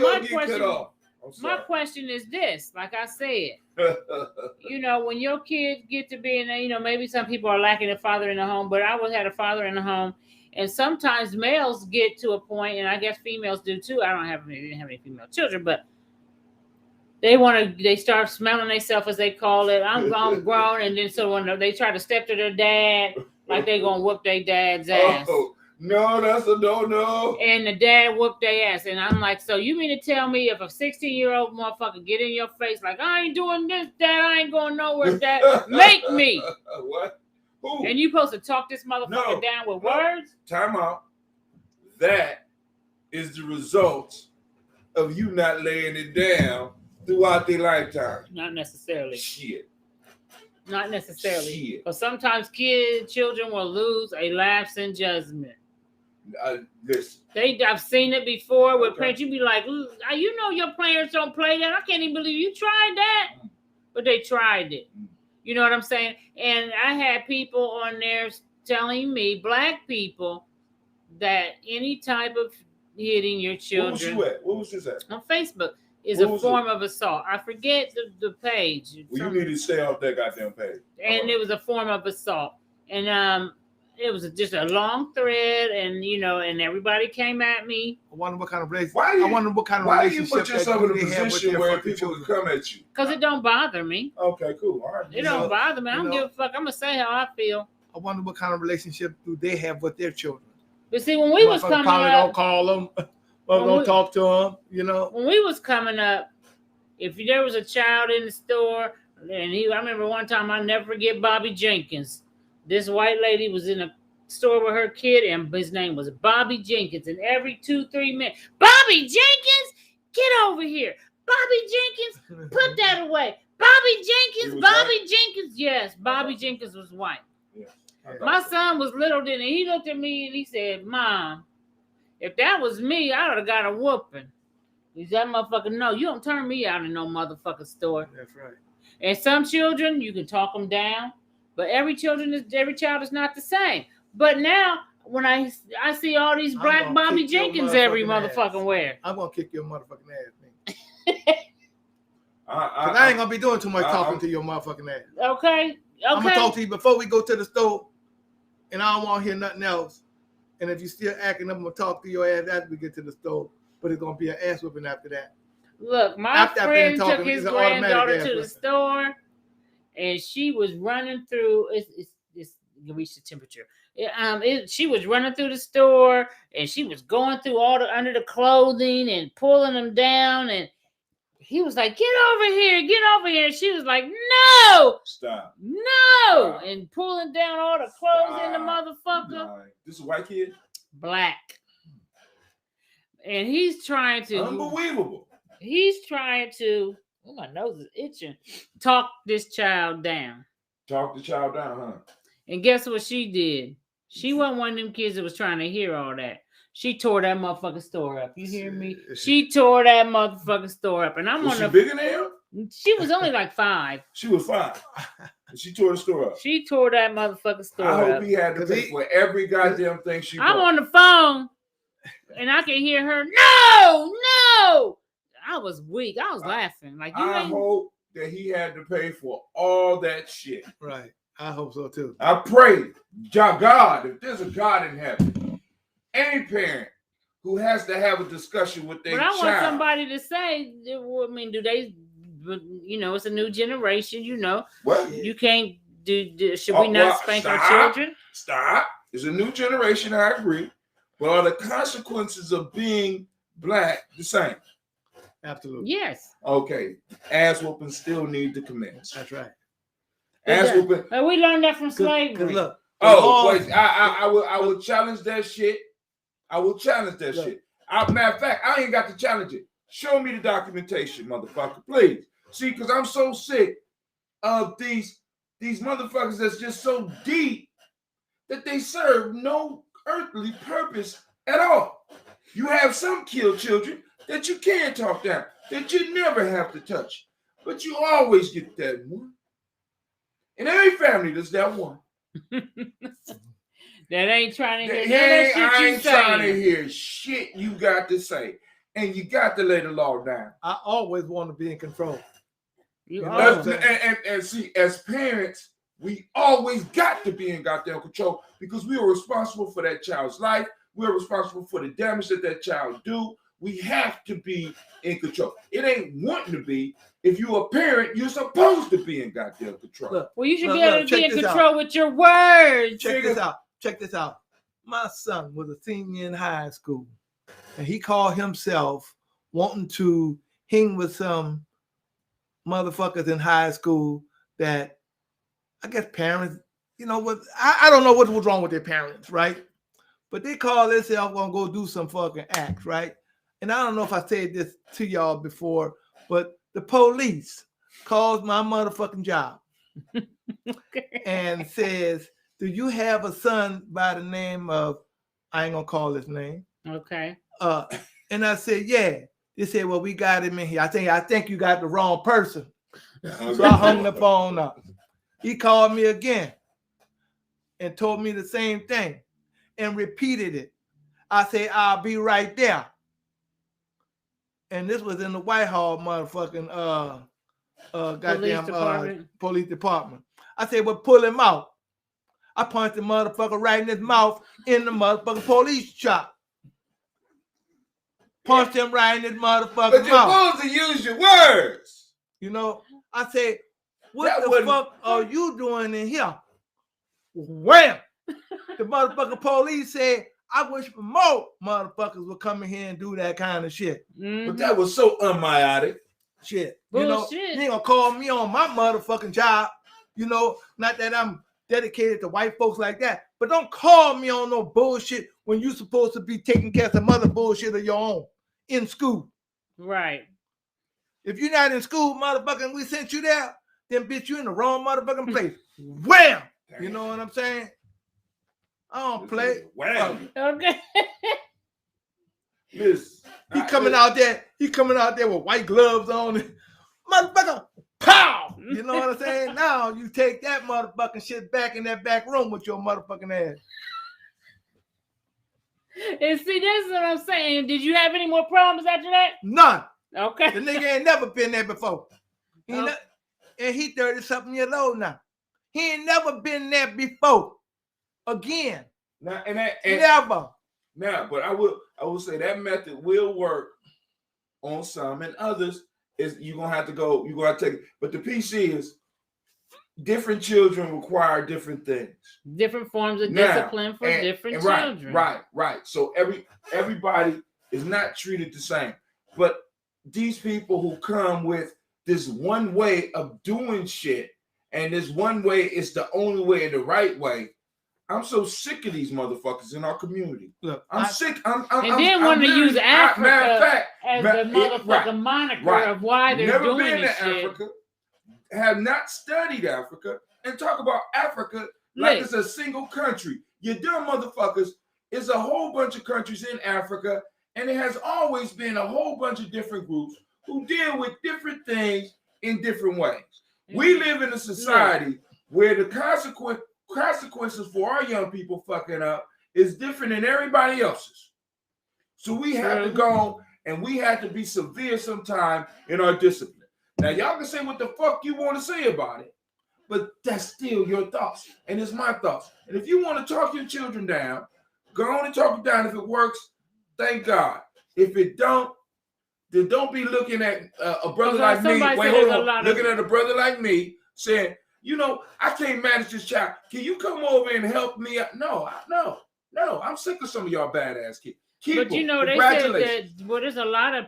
my question is this, like I said, when your kids get to be in, maybe some people are lacking a father in the home, but I always had a father in the home. And sometimes males get to a point, and I guess females do too. I didn't have any female children, but they start smelling themselves, as they call it. I'm grown, and then so when they try to step to their dad, like they gonna whoop their dad's ass. Oh, no, that's a no. And the dad whooped their ass, and I'm like, so you mean to tell me if a 16-year-old motherfucker get in your face like, I ain't doing this, Dad, I ain't going nowhere, Dad, make me. What? Who? And you supposed to talk this motherfucker down with words? Time out. That is the result of you not laying it down throughout their lifetime. Not necessarily. Shit. Not necessarily. Shit. But sometimes children will lose a lapse in judgment. Listen. I've seen it before with parents. You be like, your parents don't play that. I can't even believe you tried that. But they tried it. You know what I'm saying? And I had people on there telling me, Black people, that any type of hitting your children. Where was you at? Where was this at? On Facebook is a form of assault. I forget the page. Well, you need to stay off that goddamn page. And it was a form of assault. And it was just a long thread, and and everybody came at me. I wonder what kind of relationship. Why do you put yourself in a position where people can come at you? Because it don't bother me. Okay, cool. All right. It don't bother me. I don't give a fuck. I'm gonna say how I feel. I wonder what kind of relationship do they have with their children. But see, when we was coming probably up, don't call them, or don't talk to them. When we was coming up, if there was a child in the store, and I remember one time, I'll never forget Bobby Jenkins. This white lady was in a store with her kid, and his name was Bobby Jenkins. And every 2-3 minutes, Bobby Jenkins, get over here. Bobby Jenkins, put that away. Bobby Jenkins, Yes, Bobby Jenkins was white. Yeah. My son was little then, and he looked at me and he said, Mom, if that was me, I would have got a whooping. He said, motherfucker, no, you don't turn me out in no motherfucking store. That's right. And some children, you can talk them down, but every child is not the same. But now, when I see all these Black Bobby Jenkins every motherfucking where. I'm going to kick your motherfucking ass, man. Because I ain't going to be doing too much talking to your motherfucking ass. Okay. I'm going to talk to you before we go to the store, and I don't want to hear nothing else. And if you're still acting up, I'm going to talk to your ass after we get to the store. But it's going to be an ass whooping after that. Look, my friend took his granddaughter to the store, and she was running through. It's reached the temperature. She was running through the store, and she was going through all under the clothing and pulling them down. And he was like, "Get over here, get over here!" And she was like, "No, stop, no!" Stop. And pulling down all the clothes in the motherfucker. No. This is a white kid, Black, and he's trying to. Unbelievable. He's trying to. Oh, my nose is itching. Talk this child down. Talk the child down, huh? And guess what she did? She wasn't one of them kids that was trying to hear all that. She tore that motherfucking store up. You hear me? She tore that motherfucking store up. And I'm was on she bigger than him? She was only like 5. She was 5. And she tore the store up. She tore that motherfucking store up. I hope he had to pay for every goddamn thing she bought. I'm on the phone, and I can hear her, no! I was weak. I was laughing. Like I hope that he had to pay for all that shit. Right. I hope so too. I pray, God, if there's a God in heaven, any parent who has to have a discussion with their child. But I want somebody to say, I mean, do they, it's a new generation, What? You can't should we not spank our children? Stop. It's a new generation, I agree. But are the consequences of being black the same? Absolutely. Yes. Okay. Ass whooping still need to commence. That's right. Ass whooping. We learned that from slavery. Look, wait, I will challenge that shit. I will challenge that shit. Matter of fact, I ain't got to challenge it. Show me the documentation, motherfucker, please. See, because I'm so sick of these motherfuckers that's just so deep that they serve no earthly purpose at all. You have some killed children that you can talk down, that you never have to touch, but you always get that one. In every family, there's that one. That ain't trying to hear I ain't trying to hear shit you got to say. And you got to lay the law down. I always want to be in control. And see, as parents, we always got to be in goddamn control because we are responsible for that child's life. We are responsible for the damage that child do. We have to be in control. It ain't wanting to be. If you're a parent, you're supposed to be in goddamn control. Look, well, you should be able to be in control with your words. Check this out. My son was a senior in high school, and he called himself wanting to hang with some motherfuckers in high school that I guess parents, I don't know what was wrong with their parents, right? But they call themselves gonna go do some fucking acts, right? And I don't know if I said this to y'all before, but the police calls my motherfucking job and says, do you have a son by the name of, I ain't gonna call his name. Okay. And I said, yeah. They said, well, we got him in here. I think you got the wrong person. So I hung the phone up. He called me again and told me the same thing and repeated it. I said, I'll be right there. And this was in the Whitehall motherfucking police department. I said, well, pull him out. I punched the motherfucker right in his mouth in the motherfucking police shop. Punched him right in his motherfucking mouth. But you're supposed to use your words. I said, what the fuck are you doing in here? Wham! The motherfucking police said, I wish more motherfuckers would come in here and do that kind of shit. Mm-hmm. But that was so unmyotic. Shit. Bullshit. You ain't gonna call me on my motherfucking job. Not that I'm dedicated to white folks like that, but don't call me on no bullshit when you supposed to be taking care of some other bullshit of your own in school. Right. If you're not in school, motherfucker, and we sent you there, then bitch, you in the wrong motherfucking place. Wham! You know what I'm saying? I don't play. Wham! Okay. Listen, he coming out there with white gloves on. Motherfucker, pow! You know what I'm saying? Now you take that motherfucking shit back in that back room with your motherfucking ass. And see, that's what I'm saying. Did you have any more problems after that? None. Okay. The nigga ain't never been there before. And he 30-something years old now. He ain't never been there before. Again. Never. Now, but I will say that method will work on some, and others is you're gonna have to take it. But the PC is different children require different things. Different forms of discipline for different children. Right. So everybody is not treated the same. But these people who come with this one way of doing shit, and this one way is the only way and the right way. I'm so sick of these motherfuckers in our community. Look, I'm sick. And then want to use Africa as the motherfucking moniker of why they're doing this shit. Never been to Africa, have not studied Africa, and talk about Africa like it's a single country. You dumb motherfuckers. It's a whole bunch of countries in Africa, and it has always been a whole bunch of different groups who deal with different things in different ways. We live in a society where the consequences for our young people fucking up is different than everybody else's. So we have to go and we have to be severe sometime in our discipline. Now, y'all can say what the fuck you want to say about it, but that's still your thoughts, and it's my thoughts. And if you want to talk your children down, go on and talk them down. If it works, thank God. If it don't, then don't be looking at a brother like me. Wait, hold on. Looking at a brother like me saying, you know, I can't manage this child. Can you come over and help me out? No. I'm sick of some of y'all badass kids. But you know, they said that there's a lot of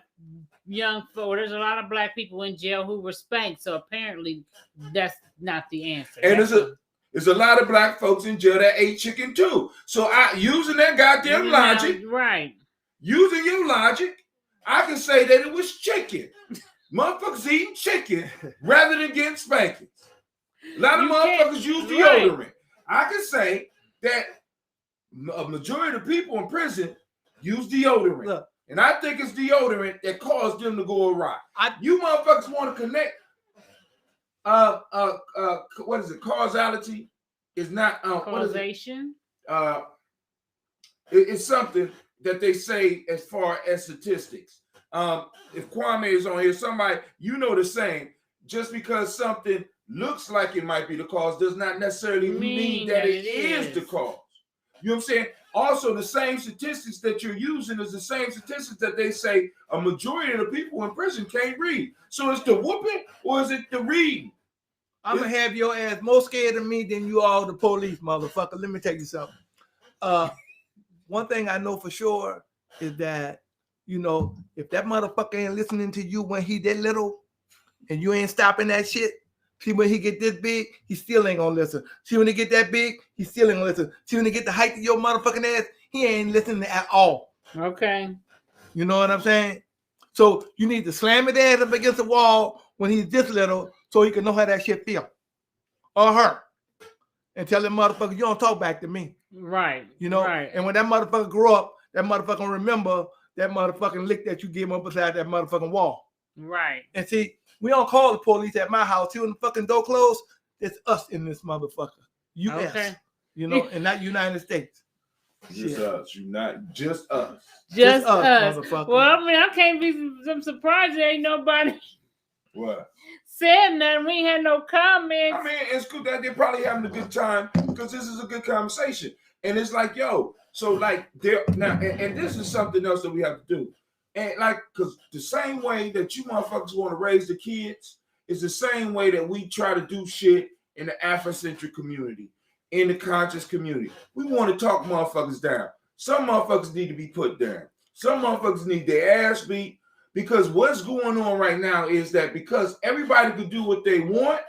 there's a lot of black people in jail who were spanked. So apparently, that's not the answer. And there's a lot of black folks in jail that ate chicken too. So using that goddamn logic, right? Using your logic, I can say that it was chicken. Motherfuckers eating chicken rather than getting spankings. A lot of motherfuckers use deodorant. Right. I can say that a majority of the people in prison use deodorant. Look, and I think it's deodorant that caused them to go awry. You motherfuckers want to connect what is it? Causality is not causation. It's something that they say as far as statistics. If Kwame is on here, somebody, you know the saying, just because something looks like it might be the cause does not necessarily mean that it is the cause. You know what I'm saying? Also, the same statistics that you're using is the same statistics that they say a majority of the people in prison can't read. So it's the whooping or is it the reading? I'm going to have your ass more scared of me than you all the police, motherfucker. Let me tell you something. One thing I know for sure is that, you know, if that motherfucker ain't listening to you when he that little and you ain't stopping that shit, see, when he get this big, he still ain't gonna listen. See, when he get that big, he still ain't gonna listen. See, when he get the height of your motherfucking ass, he ain't listening at all. Okay. You know what I'm saying? So you need to slam his ass up against the wall when he's this little so he can know how that shit feel. Or her. And tell that motherfucker, you don't talk back to me. Right. You know? Right. And when that motherfucker grow up, that motherfucker remember that motherfucking lick that you gave him up beside that motherfucking wall. Right. And see, we don't call the police at my house. See, when the fucking door closed, it's us in this motherfucker. U.S. Okay. You know, and not United States. Just us. Just us. Just us. Motherfucker. Well, I mean, I can't be. I'm surprised there ain't nobody. What? Said nothing. We ain't had no comments. I mean, it's cool that they're probably having a good time because this is a good conversation. And it's like, yo, so like there now, and this is something else that we have to do. And like, because the same way that you motherfuckers want to raise the kids is the same way that we try to do shit in the Afrocentric community, in the conscious community. We want to talk motherfuckers down. Some motherfuckers need to be put down. Some motherfuckers need their ass beat. Because what's going on right now is that because everybody can do what they want,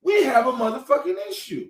we have a motherfucking issue.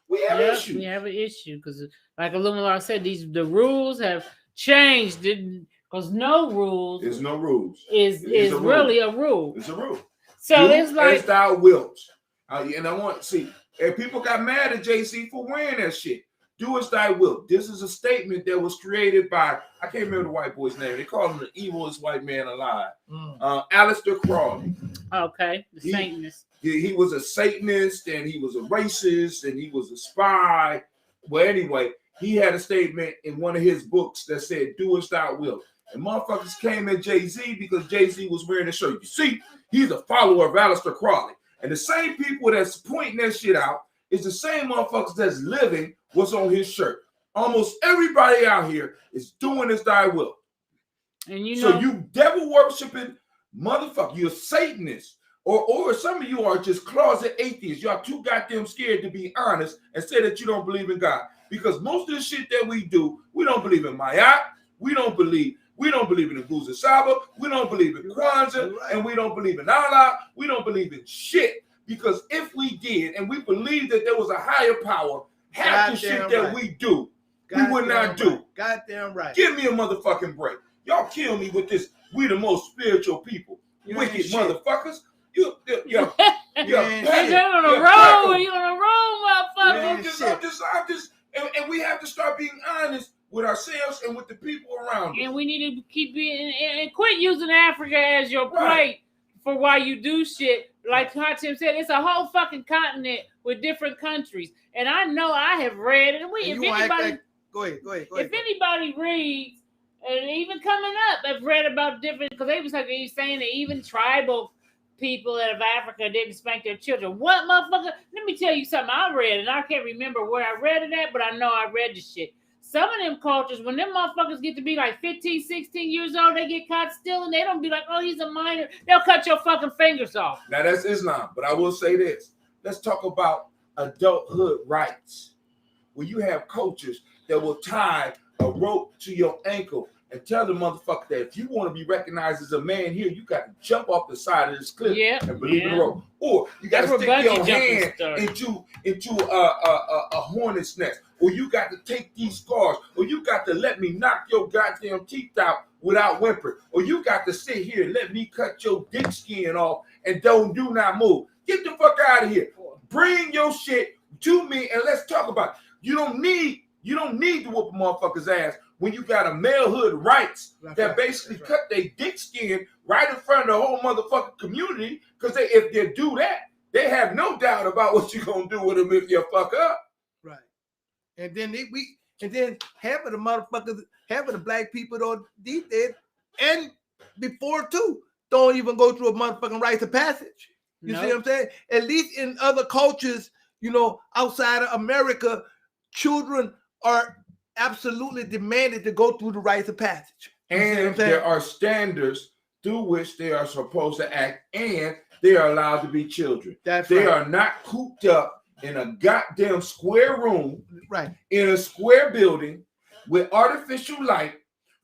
We have an issue. We have an issue because, like Illuminati said, the rules have changed. Because no rules. There's no rules. Is really a rule. It's a rule. So it's like as thou wilt. And I want to see. And people got mad at JC for wearing that shit. Do as thy will. This is a statement that was created by, I can't remember the white boy's name. They call him the evilest white man alive. Aleister Crowley. Okay, the Satanist. He was a Satanist and he was a racist and he was a spy. Well, anyway, he had a statement in one of his books that said, do as thou wilt. And motherfuckers came at Jay-Z because Jay-Z was wearing a shirt. You see, he's a follower of Aleister Crowley. And the same people that's pointing that shit out is the same motherfuckers that's living what's on his shirt. Almost everybody out here is doing as thy will. And you know, so you devil worshiping motherfucker, you're Satanist, or some of you are just closet atheists. Y'all too goddamn scared to be honest and say that you don't believe in God. Because most of the shit that we do, we don't believe in Mayat, we don't believe in the Guza Saba, we don't believe in Kwanzaa, and we don't believe in Allah, we don't believe in shit. Because if we did, and we believed that there was a higher power, half the shit that we do, we would not do. Goddamn right. Give me a motherfucking break. Y'all kill me with this. We the most spiritual people. Wicked motherfuckers. You're on a roll. You're on a roll, motherfucker. I'm just, and we have to start being honest with ourselves and with the people around us. And we need to keep being, and quit using Africa as your plate for why you do shit. Like Hatim said, it's a whole fucking continent with different countries. And I know I have read it. Go ahead. If anybody reads, and even coming up, I've read about different, because they was like, he's saying that even tribal people of Africa didn't spank their children. What, motherfucker? Let me tell you something I read, and I can't remember where I read it at, but I know I read the shit. Some of them cultures, when them motherfuckers get to be like 15, 16 years old, they get caught stealing. They don't be like, oh, he's a minor. They'll cut your fucking fingers off. Now, that's Islam. But I will say this. let's talk about adulthood rights, where you have coaches that will tie a rope to your ankle and tell the motherfucker that if you want to be recognized as a man here, you got to jump off the side of this cliff and believe in the rope, or you got to stick your hand into a hornet's nest, or you got to take these scars, or you got to let me knock your goddamn teeth out without whimpering, or you got to sit here and let me cut your dick skin off and do not move. Get the fuck out of here. Bring your shit to me and let's talk about it. You don't need to whoop a motherfucker's ass when you got a malehood rights that basically cut their dick skin right in front of the whole motherfucking community, because if they do that, they have no doubt about what you're gonna do with them if you fuck up. Right. And then half of the motherfuckers, half of the black people don't these days, and before too, don't even go through a motherfucking rites of passage. You see what I'm saying? At least in other cultures, outside of America, children are absolutely demanded to go through the rites of passage. And there are standards through which they are supposed to act, and they are allowed to be children. They are not cooped up in a goddamn square room, in a square building with artificial light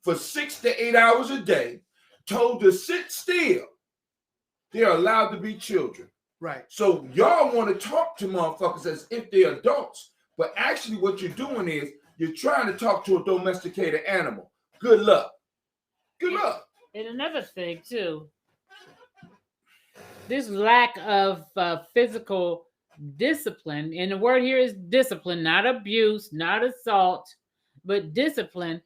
for 6 to 8 hours a day, told to sit still. They're allowed to be children. Right. So y'all want to talk to motherfuckers as if they're adults, but actually what you're doing is you're trying to talk to a domesticated animal. Good luck. Good luck. And another thing too, this lack of physical discipline, and the word here is discipline, not abuse, not assault, but discipline.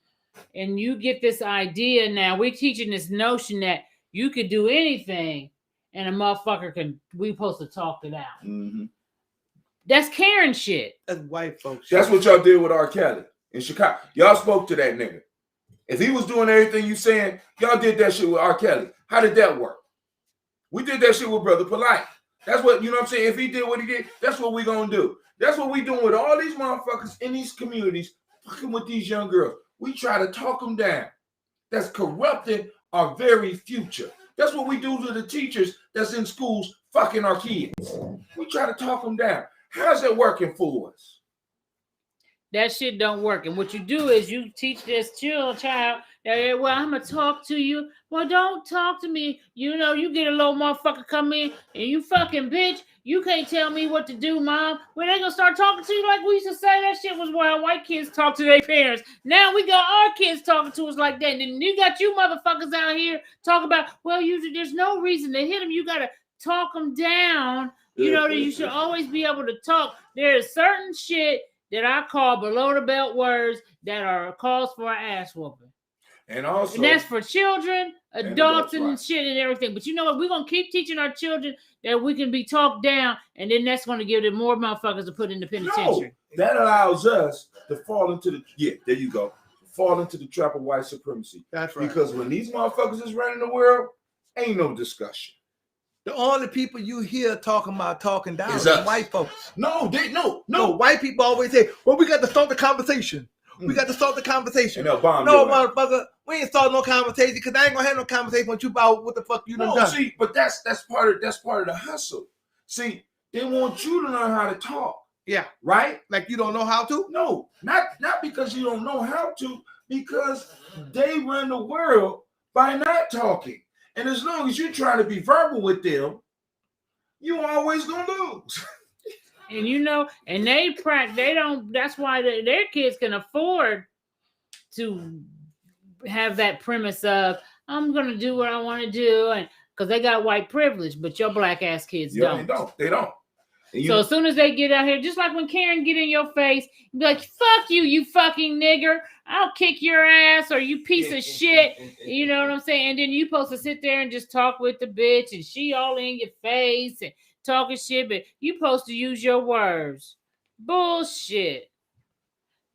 And you get this idea now, we're teaching this notion that you could do anything and a motherfucker we supposed to talk it out. Mm-hmm. That's Karen shit. That's white folks. That's what y'all did with R. Kelly in Chicago. Y'all spoke to that nigga. If he was doing everything you saying, y'all did that shit with R. Kelly. How did that work? We did that shit with Brother Polite. That's what, you know what I'm saying? If he did what he did, that's what we gonna do. That's what we doing with all these motherfuckers in these communities, fucking with these young girls. We try to talk them down. That's corrupting our very future. That's what we do to the teachers that's in schools fucking our kids. We try to talk them down. How's it working for us? That shit don't work. And what you do is you teach this child that, well, I'm going to talk to you. Well, don't talk to me. You get a little motherfucker come in and you fucking bitch. You can't tell me what to do, mom. When they going to start talking to you like we used to say, that shit was why white kids talk to their parents. Now we got our kids talking to us like that. And then you got you motherfuckers out here talking about, well, there's no reason to hit them. You got to talk them down. That you should always be able to talk. There is certain shit that I call below the belt words that are cause for an ass whooping. And that's for children, adults, and shit and everything. But you know what? We're going to keep teaching our children that we can be talked down, and then that's going to give them more motherfuckers to put in the penitentiary. No, that allows us to fall into there you go. Fall into the trap of white supremacy. That's right. Because when these motherfuckers is running the world, ain't no discussion. The only people you hear talking down is white folks. No. White people always say, well, we got to start the conversation. We got to start the conversation. No, motherfucker, we ain't starting no conversation because I ain't gonna have no conversation with you about what the fuck you done done. See, but that's part of the hustle. See, they want you to learn how to talk. Yeah. Right? Like you don't know how to? No, not because you don't know how to, because they run the world by not talking. And as long as you're trying to be verbal with them, you always gonna lose. And and they don't. That's why their kids can afford to have that premise of I'm gonna do what I want to do, and because they got white privilege, but your black ass kids don't. They don't. So as soon as they get out here, just like when Karen get in your face, be like, "Fuck you, you fucking nigger! I'll kick your ass, or you piece of shit." You know what I'm saying? And then you supposed to sit there and just talk with the bitch, and she all in your face and talking shit, but you supposed to use your words. Bullshit.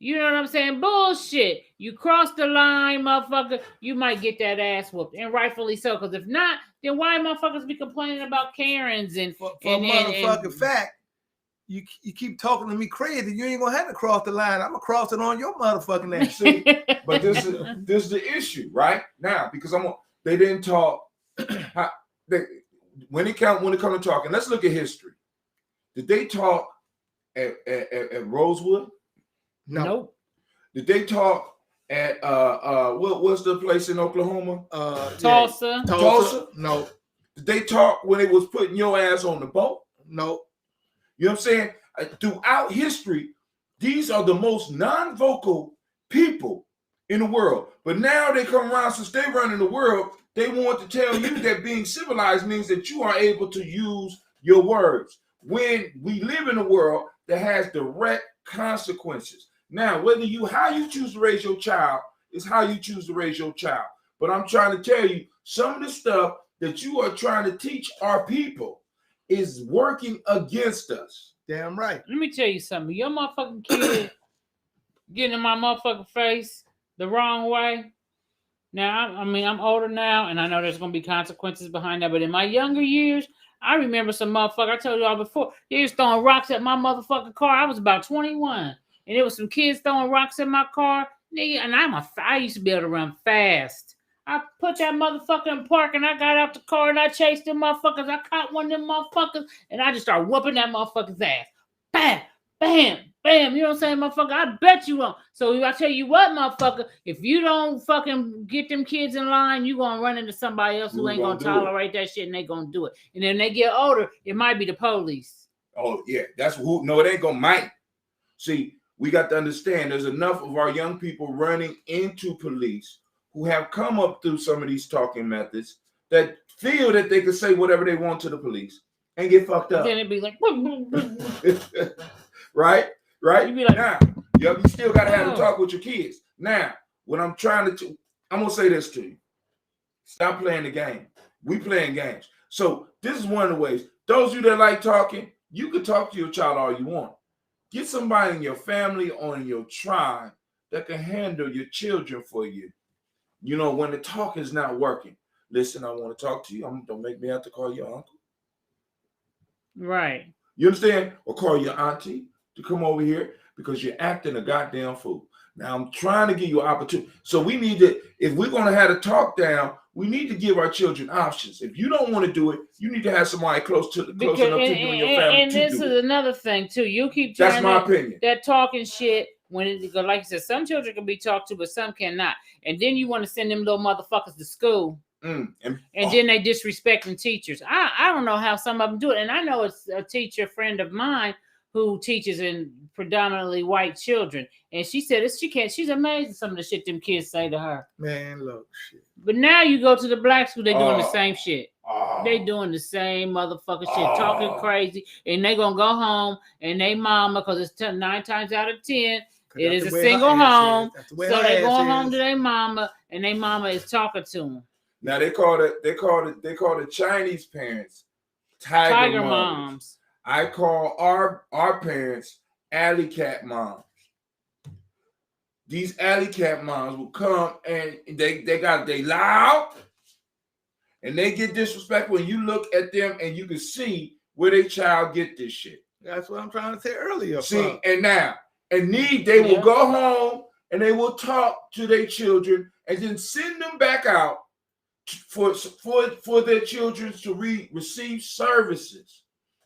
You know what I'm saying? Bullshit. You cross the line, motherfucker, you might get that ass whooped, and rightfully so. Because if not, then why motherfuckers be complaining about Karens and for motherfucking fact? You keep talking to me crazy. You ain't gonna have to cross the line. I'm gonna cross it on your motherfucking ass. See, but this is the issue right now, because they didn't talk. When it comes to talking, let's look at history. Did they talk at Rosewood? No. Nope. Did they talk at what's the place in Oklahoma? Tulsa. Tulsa? No. Did they talk when they was putting your ass on the boat? No. You know what I'm saying? Throughout history, these are the most non-vocal people in the world. But now they come around, since they run in the world, they want to tell you that being civilized means that you are able to use your words. When we live in a world that has direct consequences. Now, how you choose to raise your child is how you choose to raise your child. But I'm trying to tell you, some of the stuff that you are trying to teach our people is working against us. Damn right. Let me tell you something. Your motherfucking kid getting in my motherfucking face the wrong way. Now, I'm older now, and I know there's going to be consequences behind that. But in my younger years, I remember some motherfucker, I told y'all before, they was throwing rocks at my motherfucking car. I was about 21. And there was some kids throwing rocks at my car. Nigga, and I used to be able to run fast. I put that motherfucker in park, and I got out the car, and I chased them motherfuckers. I caught one of them motherfuckers, and I just started whooping that motherfucker's ass. Bam, bam, bam. You know what I'm saying, motherfucker? I bet you won't. So I tell you what, motherfucker, if you don't fucking get them kids in line, you going to run into somebody else who ain't going to tolerate that shit, and they going to do it. And then they get older, it might be the police. Oh, yeah. That's who. No, it ain't going to might. See, we got to understand there's enough of our young people running into police who have come up through some of these talking methods that feel that they can say whatever they want to the police and get fucked up. Then it'd be like, right? You'd be like, now, you still got to have to talk with your kids. Now, what I'm trying to, I'm going to say this to you. Stop playing the game. We playing games. So this is one of the ways. Those of you that like talking, you can talk to your child all you want. Get somebody in your family or in your tribe that can handle your children for you. You know, when the talk is not working, listen, I want to talk to you. Don't make me have to call your uncle. Right. You understand? Or call your auntie to come over here because you're acting a goddamn fool. Now, I'm trying to give you an opportunity. So we need to, if we're going to have a talk down, we need to give our children options. If you don't want to do it, you need to have somebody close enough to you and your family and this is another thing, too. You keep trying opinion. That talking shit. When it, like you said, some children can be talked to, but some cannot. And then you want to send them little motherfuckers to school. And then they disrespecting teachers. I don't know how some of them do it. And I know it's a teacher friend of mine who teaches in predominantly white children. And she said she's amazed at some of the shit them kids say to her. Man, look, shit. But now you go to the black school, they doing the same shit. They doing the same motherfucking shit, talking crazy. And they gonna go home and they mama, because it's 9 times out of 10, it is a single home. So they go home to their mama, and their mama is talking to them. Now they call the Chinese parents tiger moms. I call our parents alley cat moms. These alley cat moms will come and they loud and they get disrespectful, and you look at them and you can see where their child get this shit. That's what I'm trying to say earlier. See, and now they will go home and they will talk to their children and then send them back out for their children to receive services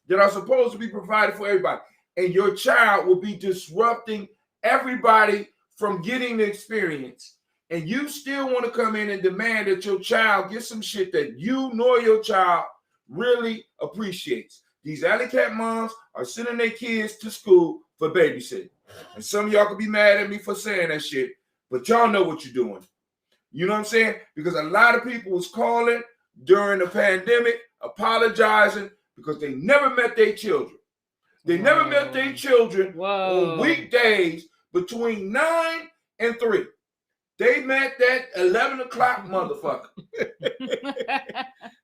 that are supposed to be provided for everybody. And your child will be disrupting everybody from getting the experience. And you still want to come in and demand that your child get some shit that you nor your child really appreciates. These alley cat moms are sending their kids to school for babysitting. And some of y'all could be mad at me for saying that shit, but y'all know what you're doing. You know what I'm saying? Because a lot of people was calling during the pandemic, apologizing because they never met their children. They never met their children on weekdays between 9 and 3. They met that 11 o'clock motherfucker.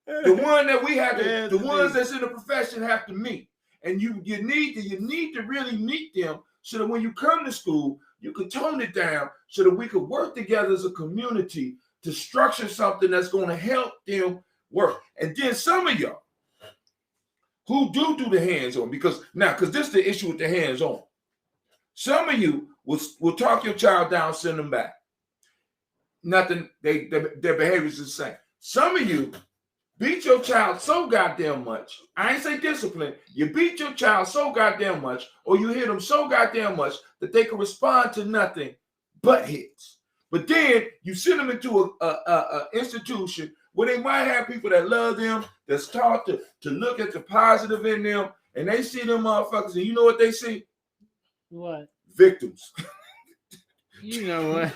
The one that we have to, the ones that's in the profession have to meet. And you need to really meet them so that when you come to school, you can tone it down so that we could work together as a community to structure something that's going to help them work. And then some of y'all who do the hands-on, because this is the issue with the hands-on. Some of you will talk your child down, send them back. Nothing, their behavior is the same. Some of you beat your child so goddamn much. I ain't say discipline. You beat your child so goddamn much, or you hit them so goddamn much that they can respond to nothing but hits. But then you send them into a institution where they might have people that love them, that's taught to look at the positive in them, and they see them motherfuckers, and you know what they see? What? Victims. You know what?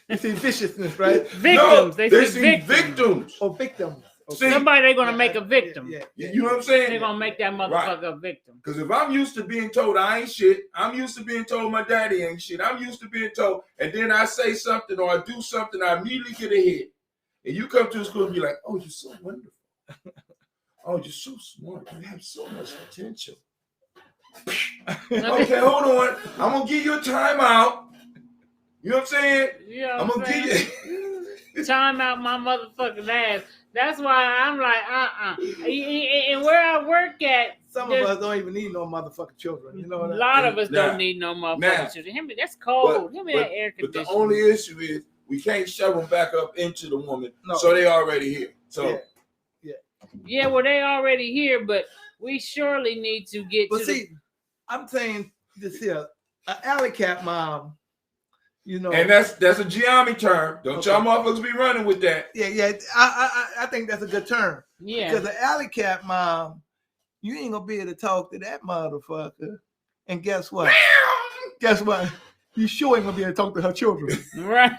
You see viciousness, right? Victims. No, they see victims. victims. Or victims. See, somebody they're gonna make a victim. You know what I'm saying? They're gonna make that motherfucker a victim. Because if I'm used to being told I ain't shit, I'm used to being told my daddy ain't shit, I'm used to being told, and then I say something or I do something, I immediately get a hit. And you come to the school and be like, oh, you're so wonderful. Oh, you're so smart. You have so much potential. Okay, hold on. I'm going to give you a timeout. You know what I'm saying? Yeah, I'm going to give you... time out my motherfucking ass. That's why I'm like, And where I work at, some of us don't even need no motherfucking children. You know what a lot of us don't need no motherfucking children. That's cold. Give me that air conditioner. But the only issue is we can't shove them back up into the woman, so they already here. So yeah, well, they already here, but we surely need to get to see, I'm saying this here, an alley cat mom, you know. And that's a Giammi term. Don't y'all motherfuckers be running with that. Yeah. I think that's a good term. Yeah. Because an alley cat mom, you ain't gonna be able to talk to that motherfucker. And guess what? You sure ain't gonna be able to talk to her children. Right.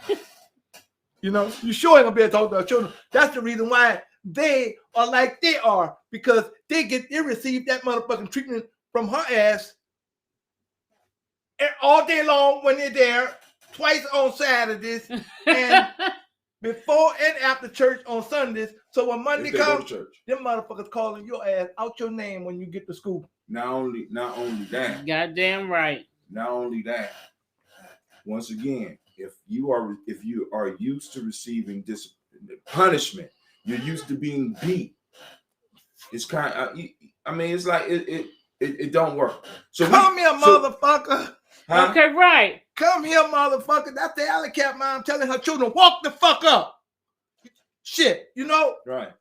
You know, you sure ain't gonna be able to talk to her children. That's the reason why they are like they are, because they receive that motherfucking treatment from her ass all day long when they're there, twice on Saturdays, and before and after church on Sundays. So when Monday comes, them motherfuckers calling your ass out your name when you get to school. Not only that. Goddamn right. Not only that. Once again, if you are used to receiving punishment, you're used to being beat. It's kind of, it's like it don't work. So come here, motherfucker. Huh? Okay, right. Come here, motherfucker. That's the alley cat mom telling her children, walk the fuck up. Shit, you know? Right.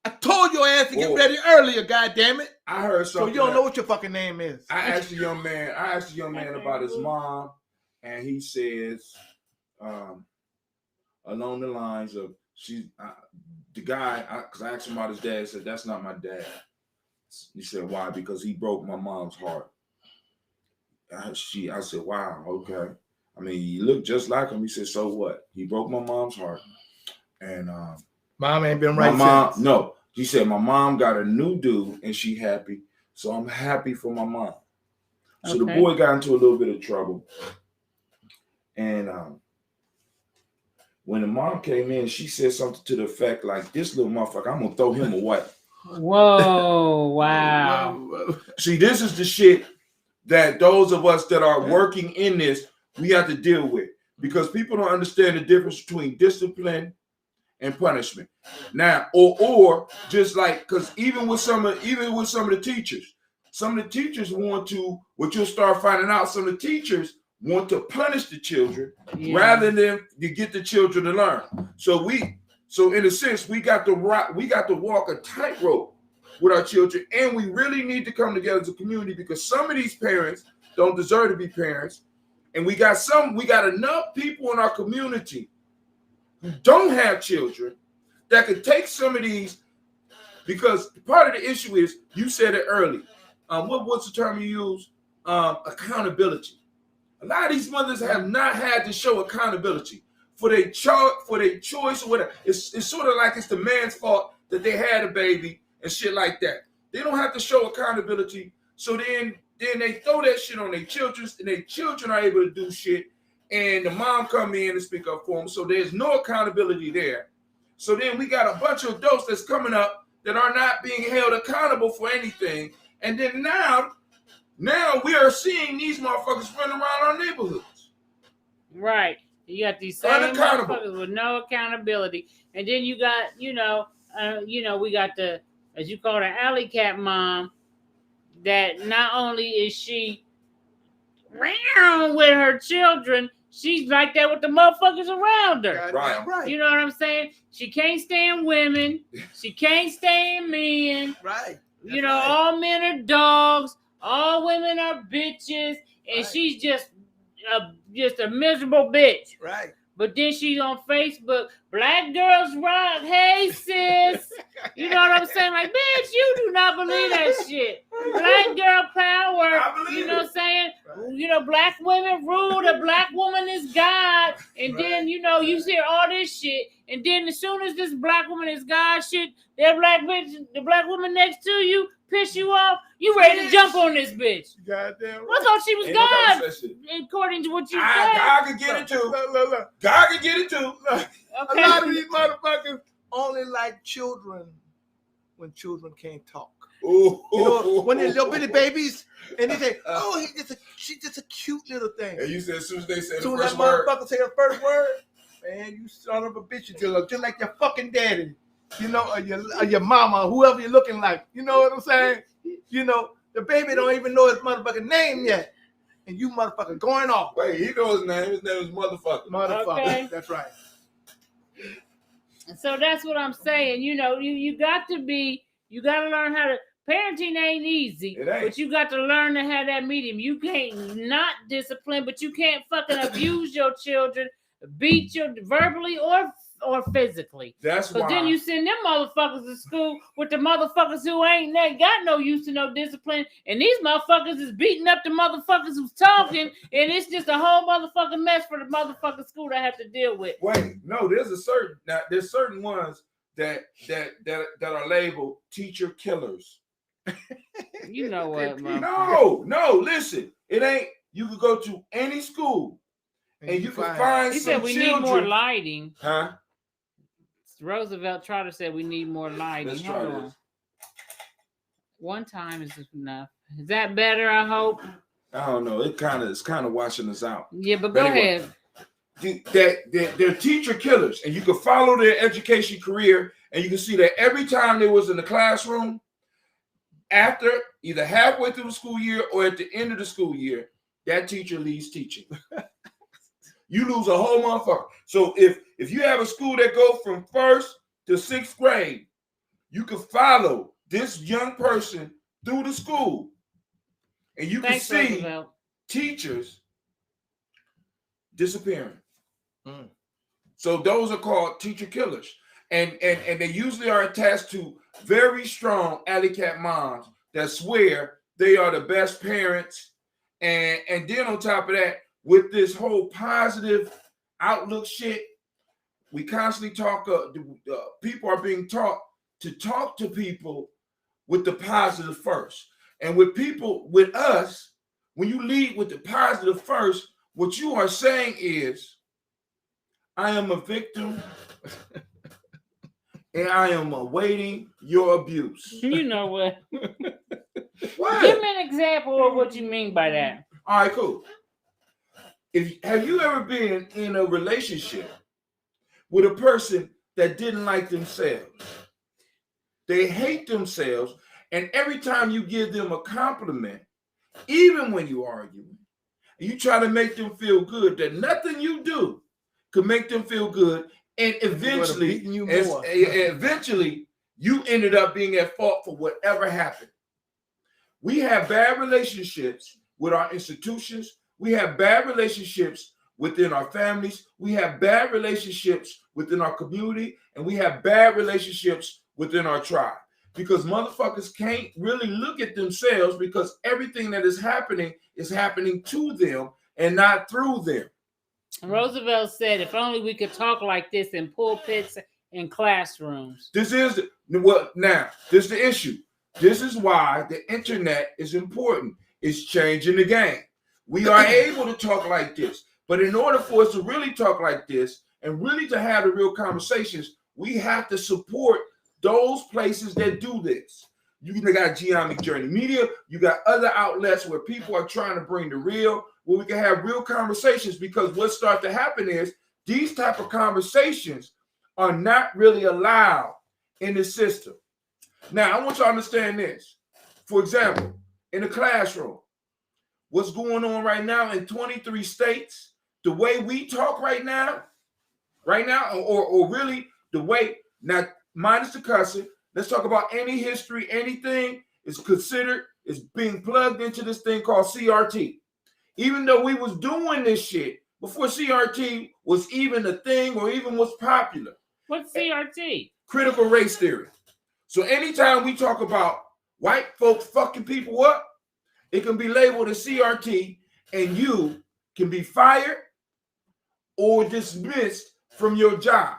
I told your ass to get ready earlier, goddammit. I heard something. So you don't know what your fucking name is. I asked a young man about his mom, and he says, along the lines of, the guy, because I asked him about his dad, he said, that's not my dad. He said, why? Because he broke my mom's heart. I said, wow, okay. I mean, you look just like him. He said, so what? He broke my mom's heart. And mom ain't been right since. No. He said, my mom got a new dude and she happy. So I'm happy for my mom. So the boy got into a little bit of trouble. And when the mom came in, she said something to the effect like, this little motherfucker, I'm going to throw him away. Whoa, wow. See, this is the shit that those of us that are working in this, we have to deal with. Because people don't understand the difference between discipline and punishment. Now, or just like, because even with some of the teachers want to, what you'll start finding out, some of the teachers want to punish the children rather than to get the children to learn. So in a sense, we got to walk a tightrope with our children, and we really need to come together as a community, because some of these parents don't deserve to be parents, and we got enough people in our community who don't have children that could take some of these, because part of the issue is, you said it early. What's the term you use? Accountability. A lot of these mothers have not had to show accountability for their choice or whatever. It's sort of like it's the man's fault that they had a baby and shit like that. They don't have to show accountability. So then they throw that shit on their children, and their children are able to do shit, and the mom come in and speak up for them. So there's no accountability there. So then we got a bunch of adults that's coming up that are not being held accountable for anything. And then now we are seeing these motherfuckers run around our neighborhoods. Right. You got these same motherfuckers with no accountability. And then you got, we got the, as you call it, alley cat mom, that not only is she around with her children, she's like that with the motherfuckers around her. Right. You know what I'm saying? She can't stand women. She can't stand men. Right. You know, all men are dogs. All women are bitches. And she's just a miserable bitch. Right. But then she's on Facebook, Black Girls Rock. Hey, sis. You know what I'm saying? Like, bitch, you do not believe that shit. Black girl power. You know what I'm saying? Right. You know, black women rule. The black woman is God. And then, you know, you hear all this shit. And then as soon as this black woman is God shit, that black bitch, the black woman next to you, piss you off, you ready to jump on this bitch. Goddamn right. I thought she was God, according to what you said. God could get it too. Look. God could get it too. Okay. A lot of these motherfuckers only like children when children can't talk. Ooh. You know, when they're little bitty babies, and they say, "Oh, she's just a cute little thing." And you said as soon as they say the soon first that word, motherfucker say the first word, man, you son of a bitch, you look just like your fucking daddy. You know, or your mama, whoever you're looking like. You know what I'm saying? You know, the baby don't even know his motherfucking name yet. And you motherfucker going off. Wait, he knows his name. His name is Motherfucker. Motherfucker. Okay. That's right. So that's what I'm saying. You know, you got to learn how to, parenting ain't easy. It ain't. But you got to learn to have that medium. You can't not discipline, but you can't fucking abuse your children, beat you verbally or physically. That's why. Because then you send them motherfuckers to school with the motherfuckers who ain't got no use to no discipline. And these motherfuckers is beating up the motherfuckers who's talking. And it's just a whole motherfucking mess for the motherfucking school to have to deal with. Wait, no, there's certain ones that are labeled teacher killers. You know what, man? No, listen. It ain't, you could go to any school and you can find he some said we children. need more lighting. Huh? Roosevelt Trotter said we need more lighting. Let's try this. One time is enough. Is that better? I hope. I don't know. It's kind of washing us out. Yeah, but go ahead. They're teacher killers, and you can follow their education career, and you can see that every time they was in the classroom, after either halfway through the school year or at the end of the school year, that teacher leaves teaching. You lose a whole motherfucker. So if you have a school that goes from 1st to 6th grade, you can follow this young person through the school, and you can see Roosevelt. Teachers disappearing. So those are called teacher killers, and they usually are attached to very strong alley cat moms that swear they are the best parents, and then on top of that, with this whole positive outlook shit, we constantly talk. People are being taught to talk to people with the positive first, and with us, when you lead with the positive first, what you are saying is, I am a victim, and I am awaiting your abuse. You know what? What? Give me an example of what you mean by that. All right, cool. Have you ever been in a relationship with a person that didn't like themselves? They hate themselves, and every time you give them a compliment, even when you argue, you try to make them feel good, that nothing you do could make them feel good, and eventually you ended up being at fault for whatever happened. We have bad relationships with our institutions. We have bad relationships within our families. We have bad relationships within our community, and we have bad relationships within our tribe, because motherfuckers can't really look at themselves, because everything that is happening to them and not through them. Roosevelt said, if only we could talk like this in pulpits and classrooms. This is the issue. This is why the internet is important. It's changing the game. We are able to talk like this, but in order for us to really talk like this and really to have the real conversations, we have to support those places that do this. You got Geomic Journey Media, you got other outlets where people are trying to bring the real, where we can have real conversations, because what starts to happen is these type of conversations are not really allowed in the system. Now, I want you to understand this. For example, in the classroom, what's going on right now in 23 states, the way we talk right now, or really the way, now minus the cussing, let's talk about any history, anything is considered, is being plugged into this thing called CRT. Even though we was doing this shit before CRT was even a thing or even was popular. What's CRT? Critical race theory. So anytime we talk about white folks fucking people up, it can be labeled as CRT, and you can be fired or dismissed from your job.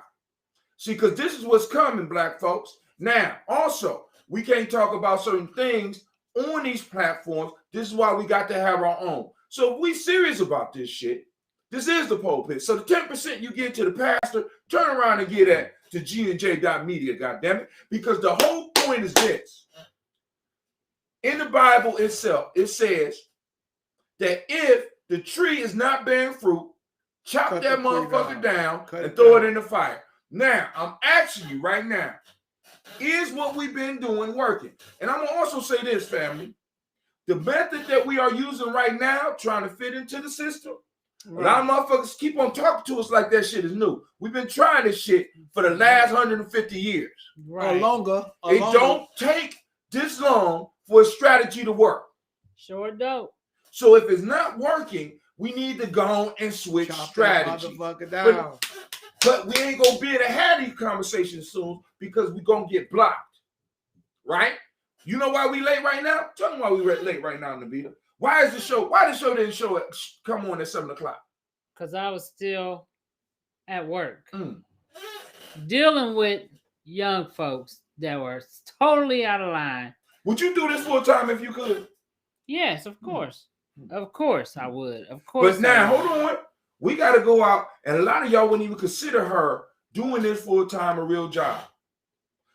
See, because this is what's coming, black folks. Now, also, we can't talk about certain things on these platforms. This is why we got to have our own. So if we serious about this shit, this is the pulpit. So the 10% you get to the pastor, turn around and get that to G&J.media, goddammit. Because the whole point is this. In the Bible itself, it says that if the tree is not bearing fruit, chop that motherfucker down and throw it in the fire. Now, I'm asking you right now, is what we've been doing working? And I'm going to also say this, family. The method that we are using right now, trying to fit into the system, a lot of motherfuckers keep on talking to us like that shit is new. We've been trying this shit for the last 150 years. Or longer. It don't take this long for a strategy to work. Sure don't. So if it's not working, we need to go and switch strategy. But we ain't gonna be able to have these conversations soon because we're gonna get blocked. Right? You know why we late right now? Tell me why we late right now, Navitta. Why the show didn't come on at 7 o'clock? Because I was still at work. Dealing with young folks that were totally out of line. Would you do this full time if you could? Yes, of course. Of course I would. Of course. But now, hold on. We got to go out, and a lot of y'all wouldn't even consider her doing this full time a real job.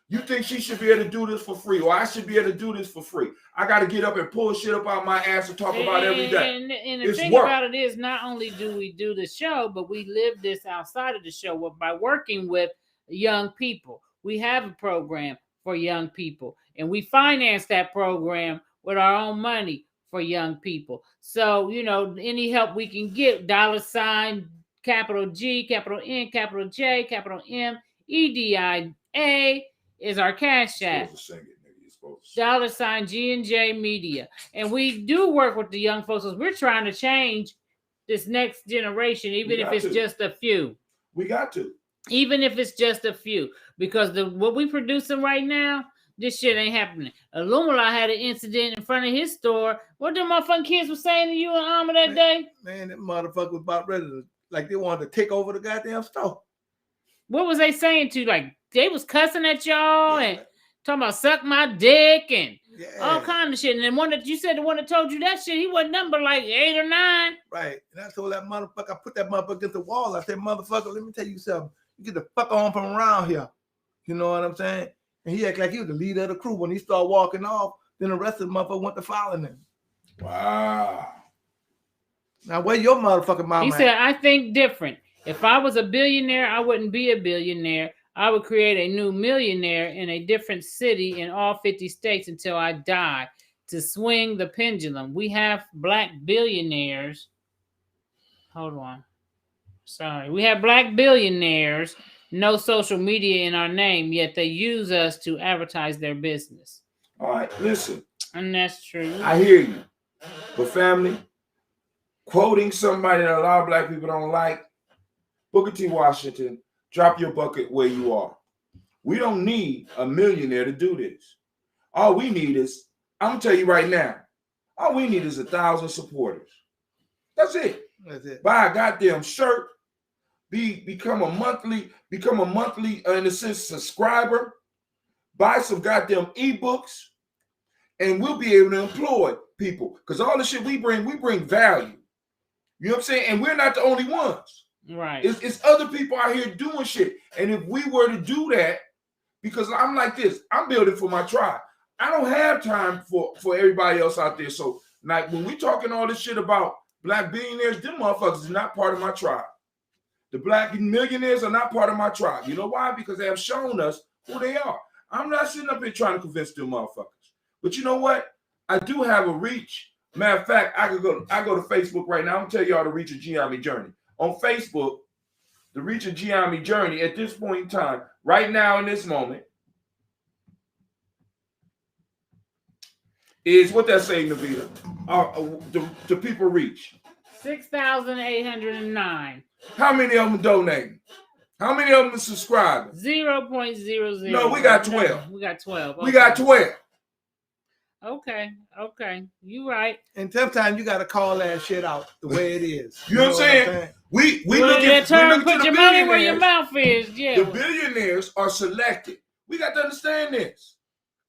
You think she should be able to do this for free, or I should be able to do this for free? I got to get up and pull shit up out my ass and talk about every day. And the thing about it is, not only do we do the show, but we live this outside of the show by working with young people. We have a program for young people, and we finance that program with our own money for young people. So, you know, any help we can get, $, capital G, capital N, capital J, capital M, EDIA is our cash app. $, G&J Media. And we do work with the young folks. We're trying to change this next generation, even if it's just a few. We got to. Even if it's just a few. Because what we producing right now, this shit ain't happening. Illumila had an incident in front of his store. What them motherfucking kids were saying to you and Alma that day? Man, that motherfucker was about ready to, like, they wanted to take over the goddamn store. What was they saying to you? Like, they was cussing at y'all and talking about suck my dick and all kind of shit. And then one that you said, the one that told you that shit, he wasn't number like 8 or 9. Right. And I told that motherfucker, I put that motherfucker against the wall. I said, motherfucker, let me tell you something. You get the fuck on from around here. You know what I'm saying? And he acted like he was the leader of the crew. When he started walking off, then the rest of the motherfucker went to following him. Wow. Now, where your motherfucking mama He said, I think different. If I was a billionaire, I wouldn't be a billionaire. I would create a new millionaire in a different city in all 50 states until I die to swing the pendulum. We have black billionaires. Hold on. Sorry. We have black billionaires, no social media in our name, yet they use us to advertise their business. All right, listen. And that's true. I hear you. But family, quoting somebody that a lot of black people don't like, Booker T. Washington, drop your bucket where you are. We don't need a millionaire to do this. All we need is, I'm going to tell you right now, all we need is 1,000 supporters. That's it. That's it. Buy a goddamn shirt, become a monthly, in a sense, subscriber, buy some goddamn ebooks, and we'll be able to employ people. Because all the shit we bring value. You know what I'm saying? And we're not the only ones. Right. It's other people out here doing shit. And if we were to do that, because I'm like this, I'm building for my tribe. I don't have time for everybody else out there. So, like, when we talking all this shit about black billionaires, them motherfuckers is not part of my tribe. The black millionaires are not part of my tribe. You know why? Because they have shown us who they are. I'm not sitting up here trying to convince them motherfuckers. But you know what? I do have a reach. Matter of fact, I go to Facebook right now. I'm gonna tell y'all the reach of Gianni Journey. on Facebook, the Reach a Gianni journey at this point in time, right now in this moment, is what that say, Navitta? The people reach 6,809. How many of them donating? How many of them are subscribing? 0.00. No, we got 12. We got 12. Okay. We got 12. Okay. You right. And sometimes you got to call that shit out the way it is. You know what I'm saying? We look at put your money where your mouth is. Yeah. The billionaires are selected. We got to understand this.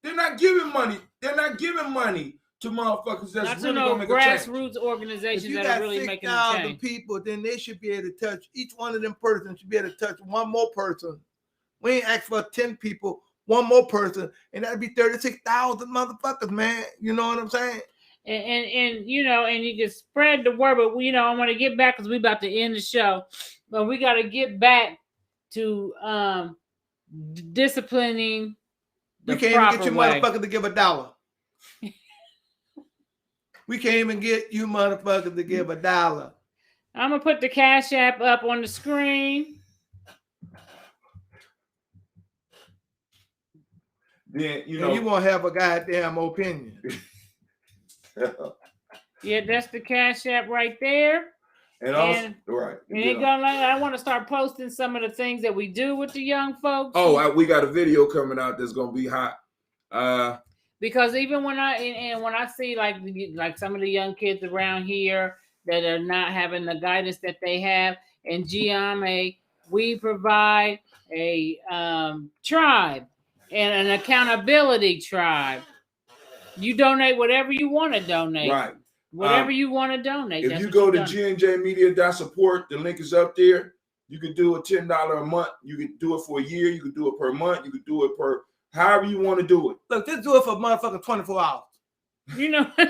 They're not giving money. They're not giving money to motherfuckers that's really gonna make a change. Grassroots organizations that are really making a change. 6,000 people, then they should be able to touch each one of them persons should be able to touch one more person. We ain't asked for 10 people, one more person, and that'd be 36,000 motherfuckers, man. You know what I'm saying? And you know, and you can spread the word, but you know, I want to get back because we about to end the show, but we got to get back to disciplining. We can't even get you motherfuckers to give $1. We can't even get you motherfuckers to give $1. I'm gonna put the Cash App up on the screen. Then you know you won't have a goddamn opinion. Yeah, that's the Cash App right there. And also, right. And I want to start posting some of the things that we do with the young folks. Oh, we got a video coming out that's gonna be hot. Because even when I see like some of the young kids around here that are not having the guidance that they have, in GMA, we provide a tribe and an accountability tribe. You donate whatever you want to donate. Right. Whatever you want to donate. If you go to gnjmedia.support, the link is up there. You can do a $10 a month. You can do it for a year. You can do it per month. You can do it per however you want to do it. Look, just do it for motherfucking 24 hours. You know. And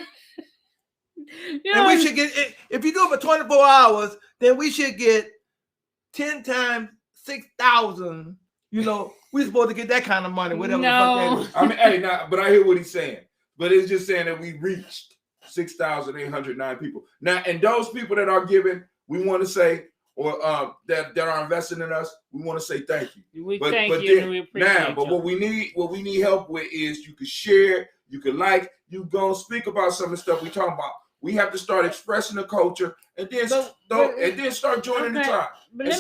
we should get if you do it for 24 hours, then we should get 10 times 6,000. You know, we're supposed to get that kind of money, whatever the fuck that is. I mean, hey, but I hear what he's saying. But it's just saying that we reached 6,809 people. Now, and those people that are giving, we want to say, or that are investing in us, we want to say thank you. We thank you and we appreciate you. But what we need help with is you can share, you can like, you go speak about some of the stuff we talking about. We have to start expressing the culture and then start joining the tribe. But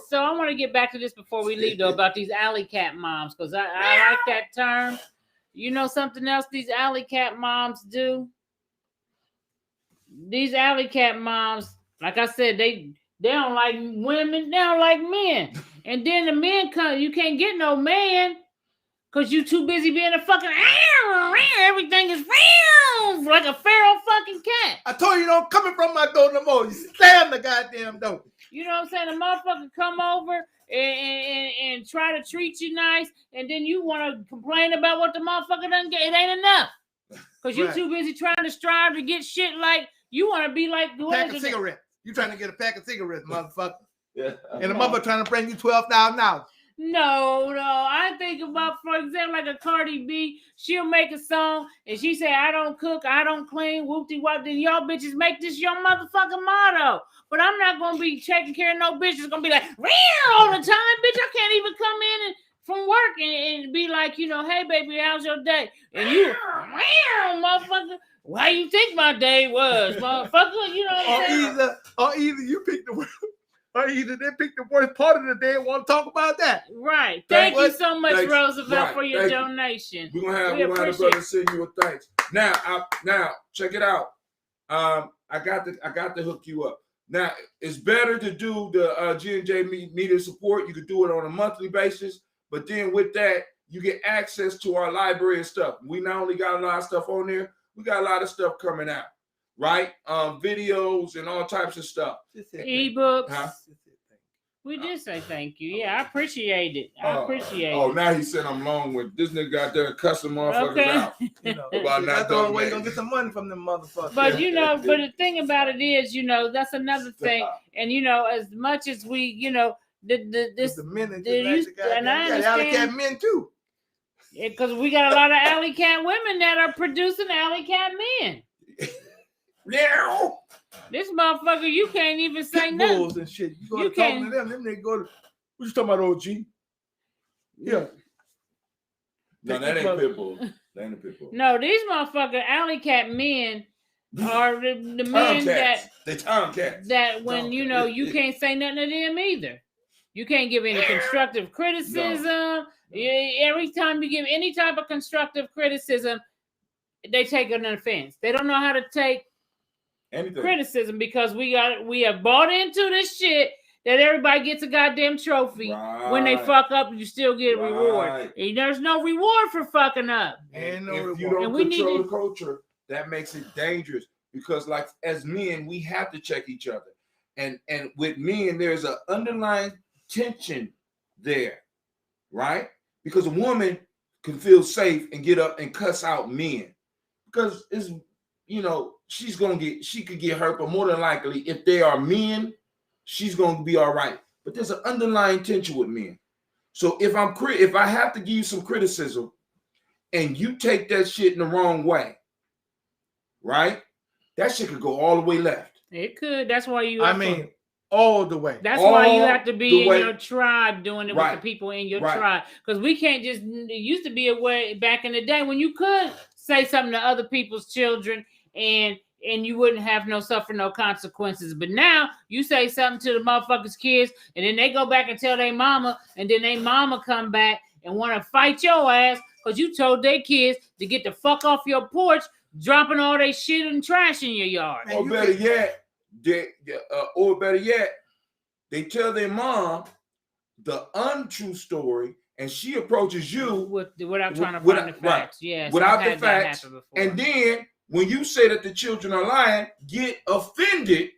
so I want to get back to this before we leave though about these alley cat moms, because I like that term. You know something else these alley cat moms do? These alley cat moms, like I said, they don't like women, they don't like men. And then the men come, you can't get no man because you too busy being a fucking everything is like a feral fucking cat. I told you don't come in from my door no more. You slam the goddamn door. You know what I'm saying? The motherfucker come over and try to treat you nice, and then you want to complain about what the motherfucker doesn't get. It ain't enough. Because you're too busy trying to strive to get shit like you want to be like pack of cigarettes. You trying to get a pack of cigarettes, motherfucker. Yeah. And the mother trying to bring you $12,000. No. I think about, for example, like a Cardi B, she'll make a song and she say, I don't cook, I don't clean, whoop-de-wop. Then y'all bitches make this your motherfucking motto. But I'm not going to be taking care of no bitch that's going to be like, all the time, bitch. I can't even come in and from work and be like, you know, hey, baby, how's your day? And you, motherfucker, why you think my day was, motherfucker? You know what I'm saying? Or either you pick the worst, or either they pick the worst part of the day and want to talk about that. Right. Thank you so much, Roosevelt, for your donation. We're gonna have the brother send you a thanks. Now check it out. I got to hook you up. Now it's better to do the G&J media support. You can do it on a monthly basis, but then with that, you get access to our library and stuff. We not only got a lot of stuff on there, we got a lot of stuff coming out, right? Videos and all types of stuff. Ebooks. Huh? We did say thank you. Yeah, I appreciate it. I appreciate it. Oh, now he said I'm long with this nigga out there cussing motherfuckers out. You know, about that's the only way you're gonna get some money from them motherfuckers. But you know, but the thing about it is, you know, that's another thing. And you know, as much as we, you know, the men and I understand men too. Because we got a lot of alley cat women that are producing alley cat men. Yeah. This motherfucker, you can't even say Pit nothing. bulls and shit. You go You to talking can't- to them, then they go to, what you talking about, OG? Yeah. No, that ain't pit bull. That ain't a pit bull. No, these motherfucker alley cat men are the men that the tomcats. that when you know you can't say nothing to them either. You can't give any constructive criticism. No. Every time you give any type of constructive criticism, they take an offense. They don't know how to take Anything. criticism because we have bought into this shit that everybody gets a goddamn trophy. Right. When they fuck up, you still get a reward. Right. And there's no reward for fucking up. And no if reward. you don't And we control need the culture, that makes it dangerous because, like, as men, we have to check each other. And with men, there's an underlying tension there, right? Because a woman can feel safe and get up and cuss out men because it's, you know, she could get hurt, but more than likely, if they are men, she's gonna be all right. But there's an underlying tension with men. So if I have to give you some criticism, and you take that shit in the wrong way, right? That shit could go all the way left. It could. That's why you. All the way. That's why you have to be in your tribe doing it Right. with the people in your Right. tribe. Because we can't just. It used to be a way back in the day when you could say something to other people's children and you wouldn't have suffer no consequences. But now you say something to the motherfuckers' kids, and then they go back and tell their mama, and then their mama come back and want to fight your ass because you told their kids to get the fuck off your porch, dropping all their shit and trash in your yard. Or better yet, they tell their mom the untrue story, and she approaches you without trying to find the facts. Yes, without the facts. And then when you say that the children are lying, get offended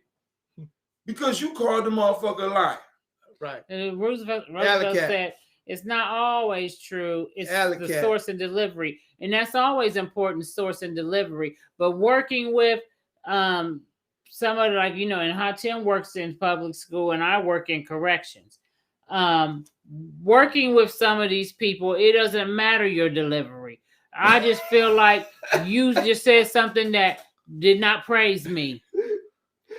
because you called the motherfucker a liar. Right. Roosevelt said it's not always true. It's the source and delivery. And that's always important, source and delivery. But working with some of like, you know, and Hatem works in public school and I work in corrections. Working with some of these people, it doesn't matter your delivery. I just feel like you just said something that did not praise me.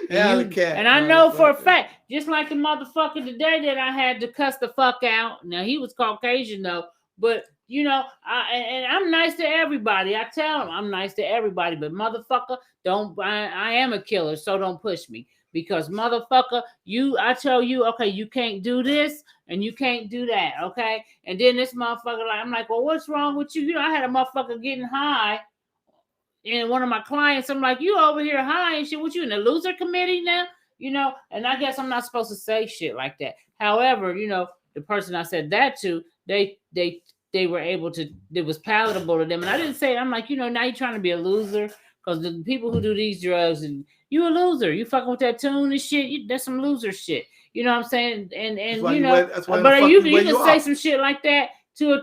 And I know for a fact, just like the motherfucker today that I had to cuss the fuck out. Now he was Caucasian though, but you know, I'm nice to everybody. I tell him I'm nice to everybody, but motherfucker, I am a killer, so don't push me. Because motherfucker, I tell you, okay, you can't do this and you can't do that, okay? And then this motherfucker, I'm like, well, what's wrong with you? You know, I had a motherfucker getting high. And one of my clients, I'm like, you over here high and shit. What, you in the loser committee now? You know, and I guess I'm not supposed to say shit like that. However, you know, the person I said that to, they were able to, it was palatable to them. And I didn't say, I'm like, you know, now you're trying to be a loser. Because the people who do these drugs, and you a loser. You fucking with that tune and shit. That's some loser shit. You know what I'm saying? And you know, but you can say some shit like that to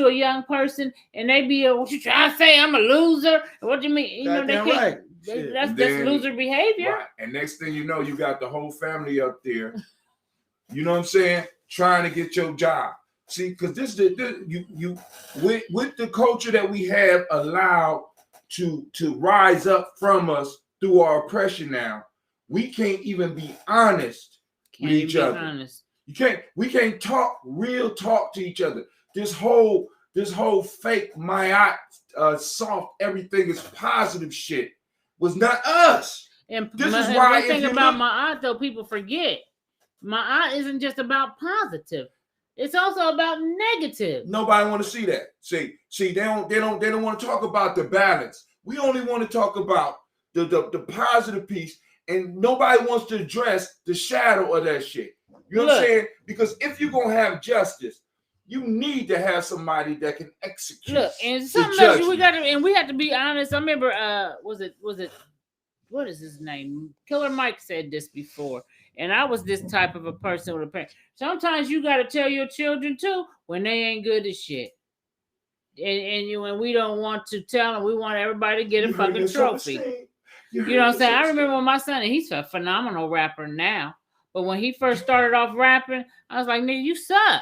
a young person, and they be, what you trying to say? I'm a loser. What do you mean? You know, they can't. Right. That's loser behavior. Right. And next thing you know, you got the whole family up there. You know what I'm saying? Trying to get your job. See, because with the culture that we have allowed to rise up from us through our oppression now, we can't even be honest with each other. We can't talk real talk to each other. This whole fake soft everything is positive shit was not us. And this is why the thing about my aunt though, people forget. My aunt isn't just about positive. It's also about negative. Nobody want to see that. See, they don't want to talk about the balance. We only want to talk about the positive piece, and nobody wants to address the shadow of that shit. You know what I'm saying? Because if you're gonna have justice, you need to have somebody that can execute. Look, and something else we have to be honest. I remember was it what is his name? Killer Mike said this before. And I was this type of a person with a parent. Sometimes you got to tell your children too when they ain't good at shit. And we don't want to tell them. We want everybody to get a fucking trophy. You know what I'm saying? I remember when my son, and he's a phenomenal rapper now. But when he first started off rapping, I was like, nigga, you suck.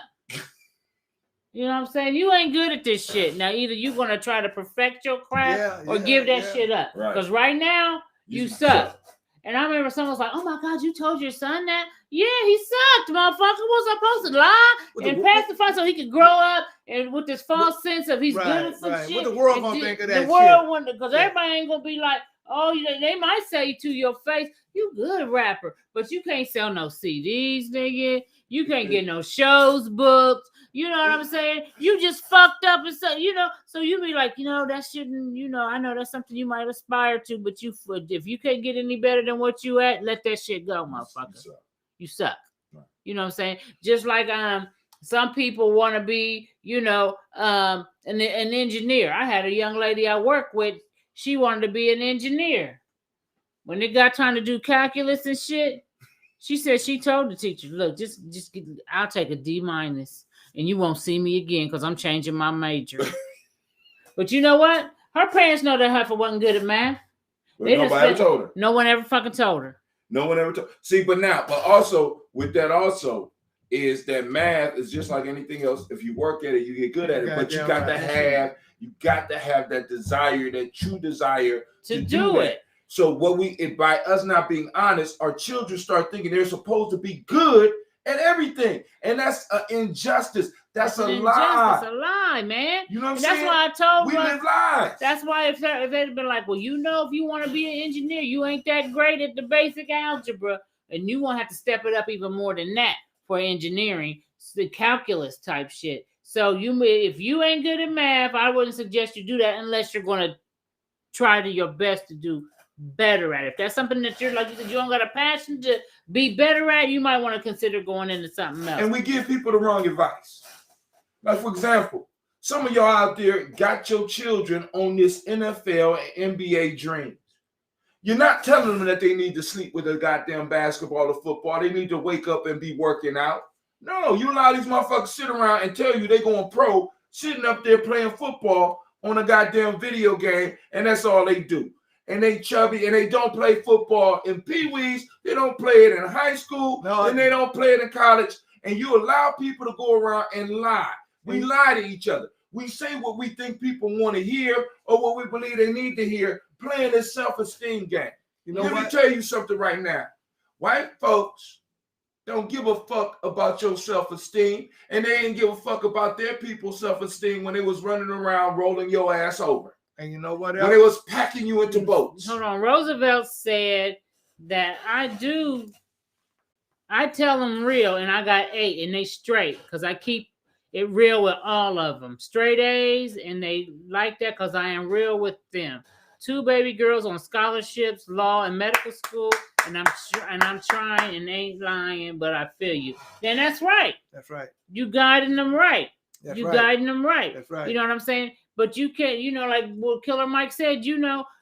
You know what I'm saying? You ain't good at this shit. Now, either you're going to try to perfect your craft or give that shit up. Because right now, you suck. And I remember someone was like, "Oh my God, you told your son that?" Yeah, he sucked, motherfucker. Was I supposed to lie and pacify so he could grow up and with this false sense of he's good at some shit? What the world gonna think of that? The world wouldn't, because everybody ain't gonna be like, oh, they might say to your face, "You good rapper," but you can't sell no CDs, nigga. You can't get no shows booked. You know what I'm saying? You just fucked up and so, you know, so you be like, that shouldn't, I know that's something you might aspire to, but if you can't get any better than what you at, let that shit go, motherfucker. You suck. Right. You know what I'm saying? Just like some people want to be, an engineer. I had a young lady I work with. She wanted to be an engineer. When it got time to do calculus and shit, she said she told the teacher, "Look, I'll take a D- and you won't see me again because I'm changing my major." But you know what? Her parents know that heifer wasn't good at math. Nobody ever told her. No one ever fucking told her. No one ever told. See, but also with that also is that math is just like anything else. If you work at it, you get good at it. But you got to have that desire, that true desire to do it. So by us not being honest, our children start thinking they're supposed to be good at everything, and that's an injustice. That's a lie. It's a lie, man. You know what I'm saying? That's why I told we live lies. That's why if they'd been like, well, if you want to be an engineer, you ain't that great at the basic algebra, and you won't have to step it up even more than that for engineering, the calculus type shit. So if you ain't good at math, I wouldn't suggest you do that unless you're going to try your best to do better at it. If that's something that you're like you said, you don't got a passion to be better at, you might want to consider going into something else. And we give people the wrong advice. Like, for example, some of y'all out there got your children on this NFL and NBA dreams. You're not telling them that they need to sleep with a goddamn basketball or football. They need to wake up and be working out. No, you allow these motherfuckers sit around and tell you they going pro, sitting up there playing football on a goddamn video game, and that's all they do. And they chubby, and they don't play football in pee-wees. They don't play it in high school, and they don't play it in college. And you allow people to go around and lie. We lie to each other. We say what we think people want to hear or what we believe they need to hear, playing this self-esteem game. Let me tell you something right now. White folks don't give a fuck about your self-esteem, and they didn't give a fuck about their people's self-esteem when they was running around rolling your ass over. And you know what else? When they was packing you into boats. Hold on. Roosevelt said that I tell them real, and I got 8, and they straight, because I keep it real with all of them. Straight A's, and they like that because I am real with them. 2 baby girls on scholarships, law, and medical school, and I'm trying and ain't lying, but I feel you. Then that's right. That's right. You guiding them right. That's guiding them right. That's right. You know what I'm saying? But you can't, like what Killer Mike said,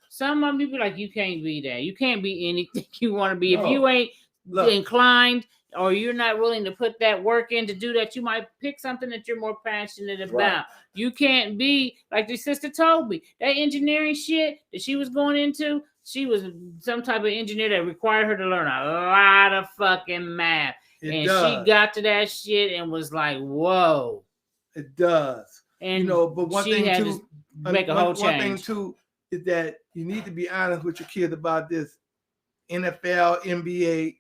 some of them people like, you can't be that. You can't be anything you want to be. No. If you ain't inclined or you're not willing to put that work in to do that, you might pick something that you're more passionate about. Right. You can't be like the sister told me, that engineering shit that she was going into, she was some type of engineer that required her to learn a lot of fucking math. She got to that shit and was like, whoa. It does. And but one thing too, make a whole change. One thing too is that you need to be honest with your kids about this NFL, NBA,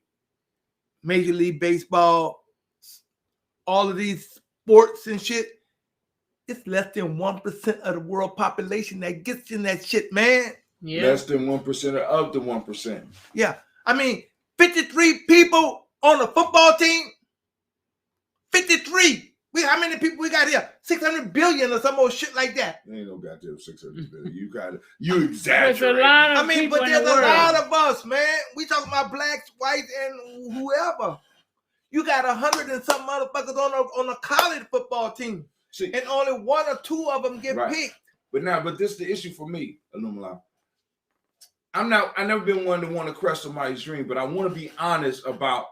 Major League Baseball, all of these sports and shit. It's less than 1% of the world population that gets in that shit, man. Yeah. Less than 1% of the 1%. Yeah. I mean, 53 people on a football team. 53. How many people we got here? 600 billion or some old shit like that. There ain't no goddamn 600 billion. You exaggerate. There's a lot of but there's a lot of us, man. We talking about blacks, whites, and whoever. You got 100 and some motherfuckers on a college football team. See, and only 1 or 2 of them get picked. But this is the issue for me, Illuminati. I've never been one to want to crush somebody's dream, but I want to be honest about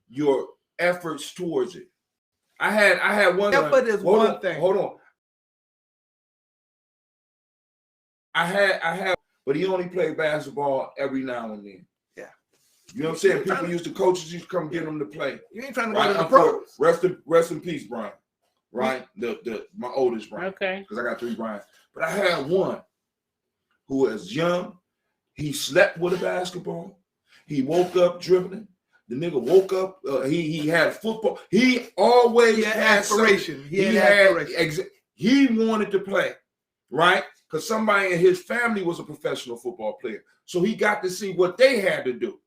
your efforts towards it. I had one. Effort is one thing. Hold on. I had, but he only played basketball every now and then. Yeah. You know what I'm saying? Coaches used to come get him to play. You ain't trying to go to the pros. Rest in peace, Brian. Right? My oldest Brian. Okay. Because I got 3 Brians. But I had one who was young. He slept with a basketball. He woke up dribbling. The nigga woke up. He had football. He always had aspiration. He wanted to play, right? Because somebody in his family was a professional football player. So he got to see what they had to do.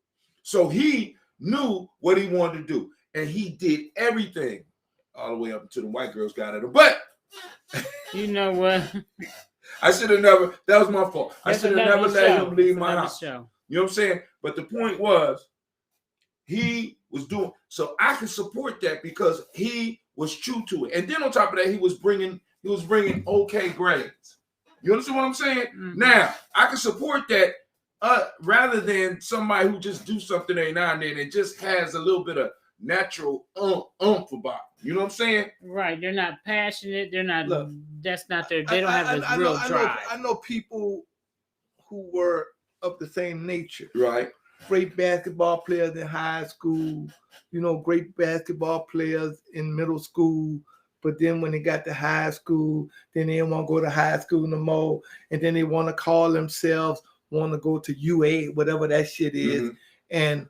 So he knew what he wanted to do. And he did everything all the way up until the white girls got at him. But you know what? I should have never, that was my fault. I should have never let him leave my house. You know what I'm saying? But the point was, he was doing, so I can support that because he was true to it. And then on top of that, he was bringing okay grades. You understand what I'm saying? Mm-hmm. Now, I can support that rather than somebody who just do something every now and then and just has a little bit of natural about it. You know what I'm saying? Right. They're not passionate. They're not, that's not their, they don't have a real drive. I know people who were of the same nature. Right. Great basketball players in high school, great basketball players in middle school. But then when they got to high school, then they didn't want to go to high school no more. And then they want to call themselves, want to go to UA, whatever that shit is. Mm-hmm. And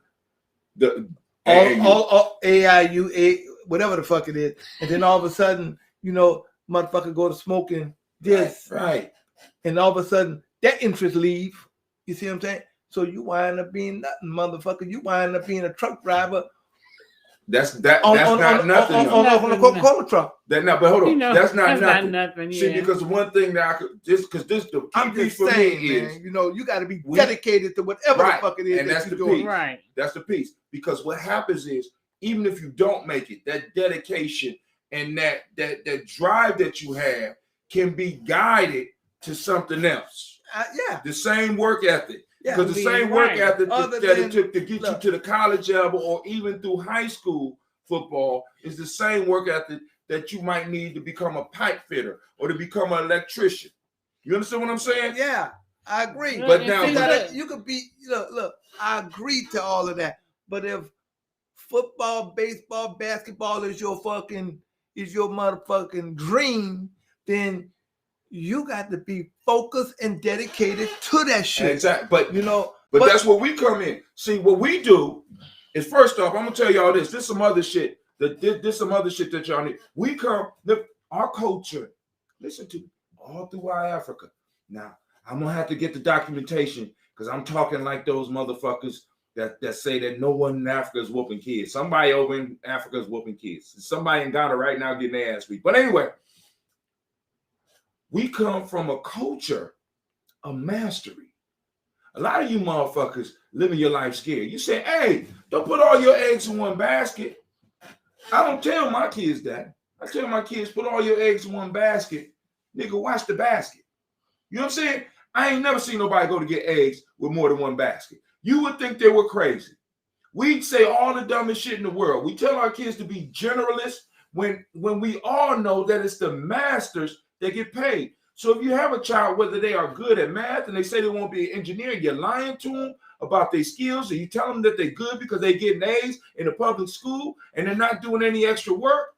the all AIUA, whatever the fuck it is. And then all of a sudden, motherfucker go to smoking this. Right. And all of a sudden, that interest leave. You see what I'm saying? So you wind up being nothing, motherfucker. You wind up being a truck driver. That's not nothing. On a Coca-Cola truck. But hold on. That's not nothing. Yeah. See, because one thing that I could I'm just saying, man, you got to be dedicated to whatever the fuck it is. And that's the doing. piece. Right. That's the piece. Because what happens is, even if you don't make it, that dedication and that drive that you have can be guided to something else. Yeah. The same work ethic. Because the same work ethic that it took to get you to the college level or even through high school football is the same work ethic that you might need to become a pipe fitter or to become an electrician. You understand what I'm saying? Yeah, I agree. But now you could be, look, I agree to all of that. But if football, baseball, basketball is your motherfucking dream, then you got to be focused and dedicated to that shit. Exactly. But that's where we come in. See, what we do is, first off, I'm gonna tell y'all this. This some other shit. This some other shit that y'all need. We come, our culture, listen to all throughout Africa. Now, I'm gonna have to get the documentation because I'm talking like those motherfuckers that say that no one in Africa is whooping kids. Somebody over in Africa is whooping kids. Somebody in Ghana right now getting their ass beat. But anyway, we come from a culture of mastery. A lot of you motherfuckers living your life scared. You say, hey, don't put all your eggs in one basket. I don't tell my kids that. I tell my kids, put all your eggs in one basket. Nigga, watch the basket. You know what I'm saying? I ain't never seen nobody go to get eggs with more than one basket. You would think they were crazy. We say all the dumbest shit in the world. We tell our kids to be generalists when we all know that it's the masters that get paid. So if you have a child, whether they are good at math and they say they won't be an engineer, you're lying to them about their skills, and you tell them that they're good because they're getting A's in a public school and they're not doing any extra work,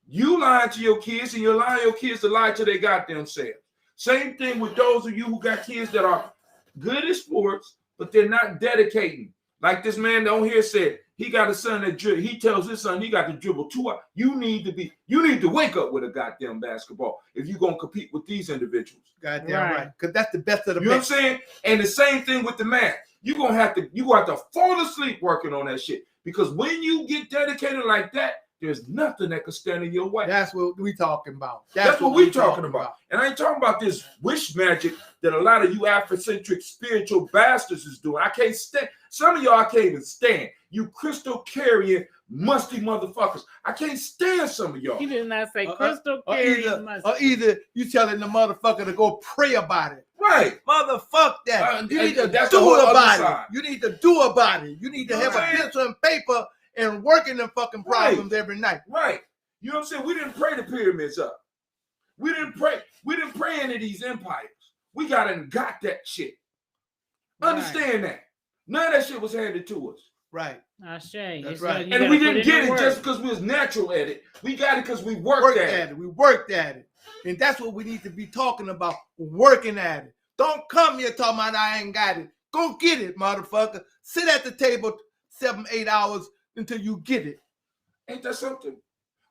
you lying to your kids, and you're allowing your kids to lie to their goddamn selves. Same thing with those of you who got kids that are good at sports, but they're not dedicating. Like this man on here said, he got a son that dribble. He tells his son he got to dribble 2 hours. You need to wake up with a goddamn basketball if you're gonna compete with these individuals. Goddamn right. Because that's the best of the best. You know what I'm saying? And the same thing with the math. You're gonna have to fall asleep working on that shit. Because when you get dedicated like that, there's nothing that can stand in your way. That's what we talking about. That's what we talking about. And I ain't talking about this wish magic that a lot of you Afrocentric spiritual bastards is doing. I can't stand. Some of y'all I can't even stand. You crystal carrying musty motherfuckers. I can't stand some of y'all. He did not say crystal carrying musty. Or either you telling the motherfucker to go pray about it. Right. Motherfuck that. You need to do about it. You need to do about it. You need to have a pencil and paper and working the fucking problems every night. Right. You know what I'm saying? We didn't pray the pyramids up. We didn't pray into these empires. We got that shit. Understand that. None of that shit was handed to us. Right. That's right. And we didn't get it just because we was natural at it. We got it because we worked at it. We worked at it. And that's what we need to be talking about, working at it. Don't come here talking about I ain't got it. Go get it, motherfucker. sit at the table 7-8 hours until you get it. Ain't that something?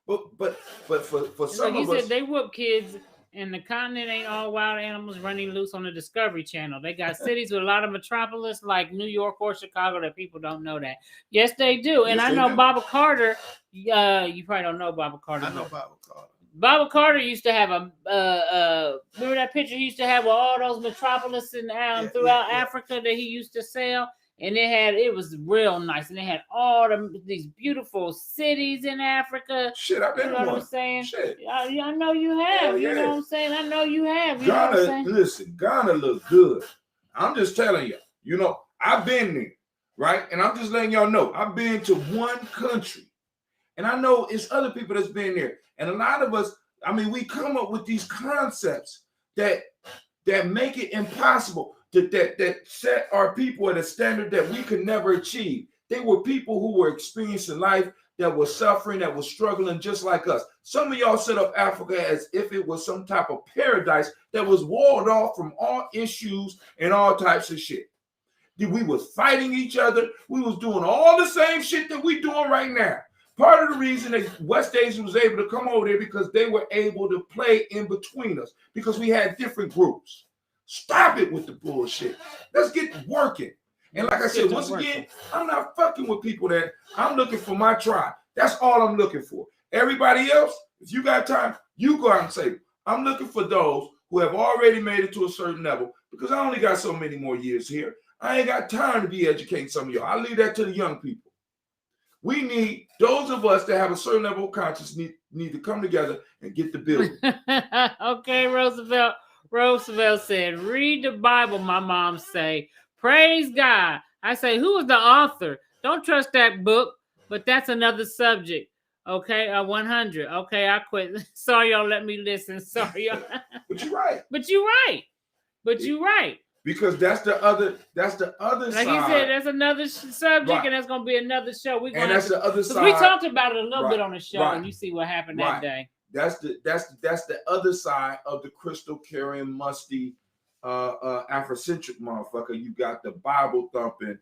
But for some Like of you us, said, they whoop kids, and the continent ain't all wild animals running loose on the Discovery Channel. They got cities with a lot of metropolis like New York or Chicago that people don't know that. Yes, they do. And Yes, I they know do. Baba Carter. You probably don't know Baba Carter. I know Baba Carter. Baba Carter used to have a remember that picture he used to have with all those metropolis throughout Africa that he used to sell, and it was real nice, and they had all these beautiful cities in Africa. Shit, I've been You know what one. I'm saying? Shit. I know you have. Hell You know yeah. what I'm saying? I know you have. You know what I'm Ghana, saying? listen, Ghana look good. I'm just telling you. You know, I've been there, right? And I'm just letting y'all know. I've been to one country, and I know it's other people that's been there. And a lot of us, I mean, we come up with these concepts that make it impossible, that set our people at a standard that we could never achieve. They were people who were experiencing life, that was suffering, that was struggling just like us. Some of y'all set up Africa as if it was some type of paradise that was walled off from all issues and all types of shit. We was fighting each other. We was doing all the same shit that we doing right now. Part of the reason that West Asian was able to come over there because they were able to play in between us because we had different groups. Stop it with the bullshit. Let's get working. And like I said, once again, I'm not fucking with people that I'm looking for my tribe. That's all I'm looking for. Everybody else, if you got time, you go out and say, I'm looking for those who have already made it to a certain level because I only got so many more years here. I ain't got time to be educating some of y'all. I leave that to the young people. We need those of us that have a certain level of consciousness need to come together and get the building. Okay, Roosevelt. Roosevelt said, read the Bible, my mom say. Praise God. I say, who is the author? Don't trust that book, but that's another subject. Okay, 100. Okay, I quit. Sorry, y'all let me listen. Sorry, y'all. But you're right. But you're right. But you're right. Because that's the other like side. Like you said, that's another subject, right. And that's going to be another show. And that's the other side. We talked about it a little right. bit on the show, and you see what happened that day. That's the other side of the crystal carrying, musty, Afrocentric motherfucker. You got the Bible thumping,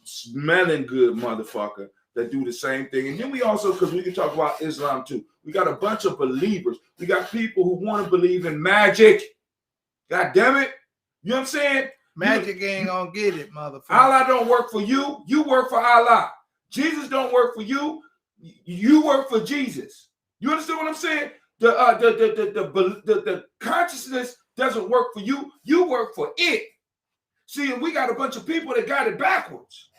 smelling good motherfucker that do the same thing. And then we also, because we can talk about Islam too. We got a bunch of believers. We got people who want to believe in magic. God damn it. You know what I'm saying? Magic ain't gonna get it, motherfucker. Allah don't work for you. You work for Allah. Jesus don't work for you. You work for Jesus. You understand what I'm saying? The consciousness doesn't work for you. You work for it. See, and we got a bunch of people that got it backwards.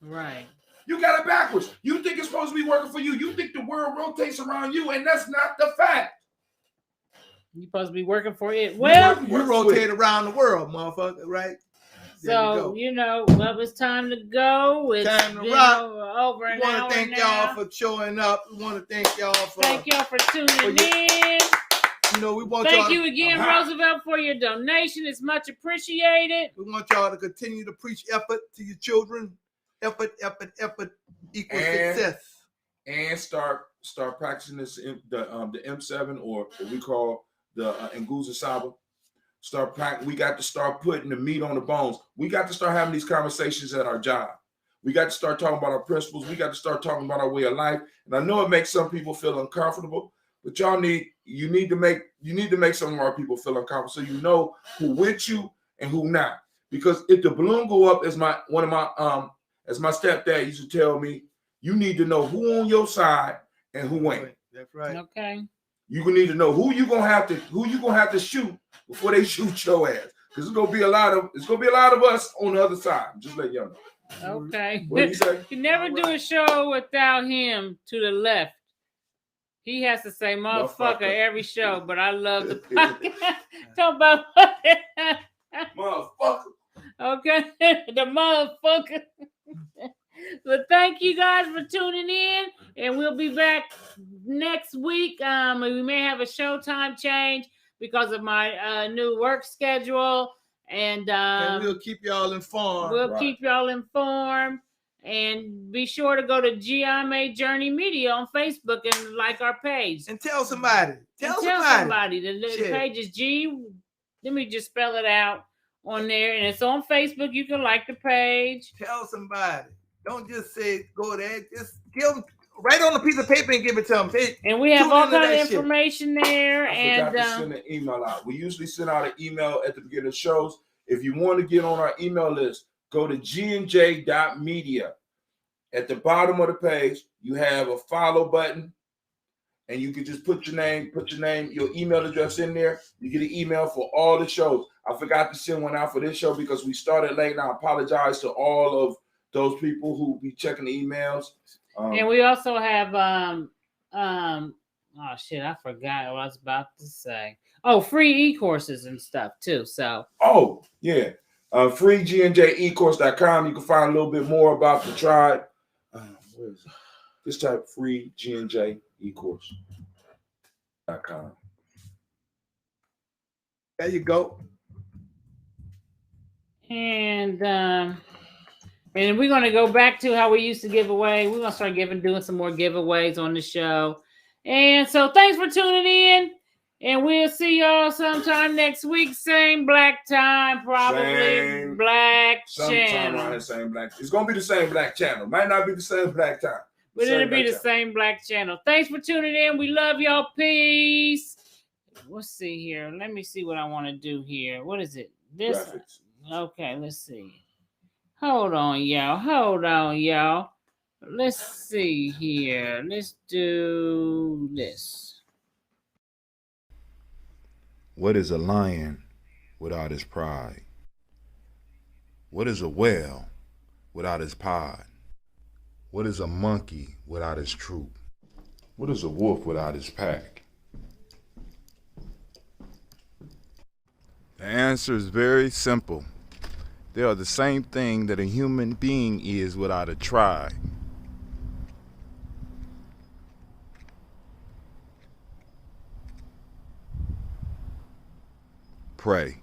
Right. You got it backwards. You think it's supposed to be working for you. You think the world rotates around you, and that's not the fact. You're supposed to be working for it. Well, you rotate around the world, motherfucker, right? So, well, it's time to go. It's time to rock. Over an hour. We want to thank y'all for showing up. We want to thank y'all for tuning in. We want thank you again, Roosevelt, for your donation. It's much appreciated. We want y'all to continue to preach effort to your children. Effort equals success. And start practicing this the M7 or what we call the Nguza Saba. We got to start putting the meat on the bones. We got to start having these conversations at our job. We got to start talking about our principles. We got to start talking about our way of life. And I know it makes some people feel uncomfortable, but you need to make some of our people feel uncomfortable so you know who with you and who not. Because if the balloon go up, as my stepdad used to tell me, you need to know who on your side and who ain't. That's right. Okay. You need to know who you gonna have to shoot before they shoot your ass. Because it's gonna be a lot of us on the other side. Just let y'all know. Okay. What did you say? You never do a show without him to the left. He has to say motherfucker every show, but I love the podcast. Talk about motherfucker. Okay. The motherfucker. But thank you guys for tuning in, and we'll be back next week. We may have a showtime change because of my new work schedule, and we'll keep y'all informed. Keep y'all informed, and be sure to go to GMA Journey Media on Facebook and like our page. And tell somebody. Tell somebody. The page is G. Let me just spell it out. on there, and it's on Facebook. You can like the page. Tell somebody. Don't just say go there. Just give them, write on a piece of paper and give it to them. Say, And we have tune all into kind of that shit. information there. I And forgot to send an email out. We usually send out an email at the beginning of shows. If you want to get on our email list, go to gnj.media. At the bottom of the page, you have a follow button, and you can just put your name, your email address in there. You get an email for all the shows. I forgot to send one out for this show because we started late, and I apologize to all of those people who be checking the emails. And we also have oh shit, I forgot what I was about to say. Oh, free e-courses and stuff too. So freegnjecourse.com. You can find a little bit more about the tribe. Where is it? Just type freegnjecourse.com. There you go. And we're gonna go back to how we used to give away. We're gonna start doing some more giveaways on the show. And so thanks for tuning in. And we'll see y'all sometime next week. Same black time, probably black channel. It's gonna be the same black channel. Might not be the same black time. But it'll be the same black channel. Thanks for tuning in. We love y'all. Peace. Let's see here. Let me see what I want to do here. What is it? This. Graphics. Okay, let's see. Hold on, y'all. Let's see here. Let's do this. What is a lion without his pride? What is a whale without his pod? What is a monkey without his troop? What is a wolf without his pack? The answer is very simple. They are the same thing that a human being is without a tribe. Pray.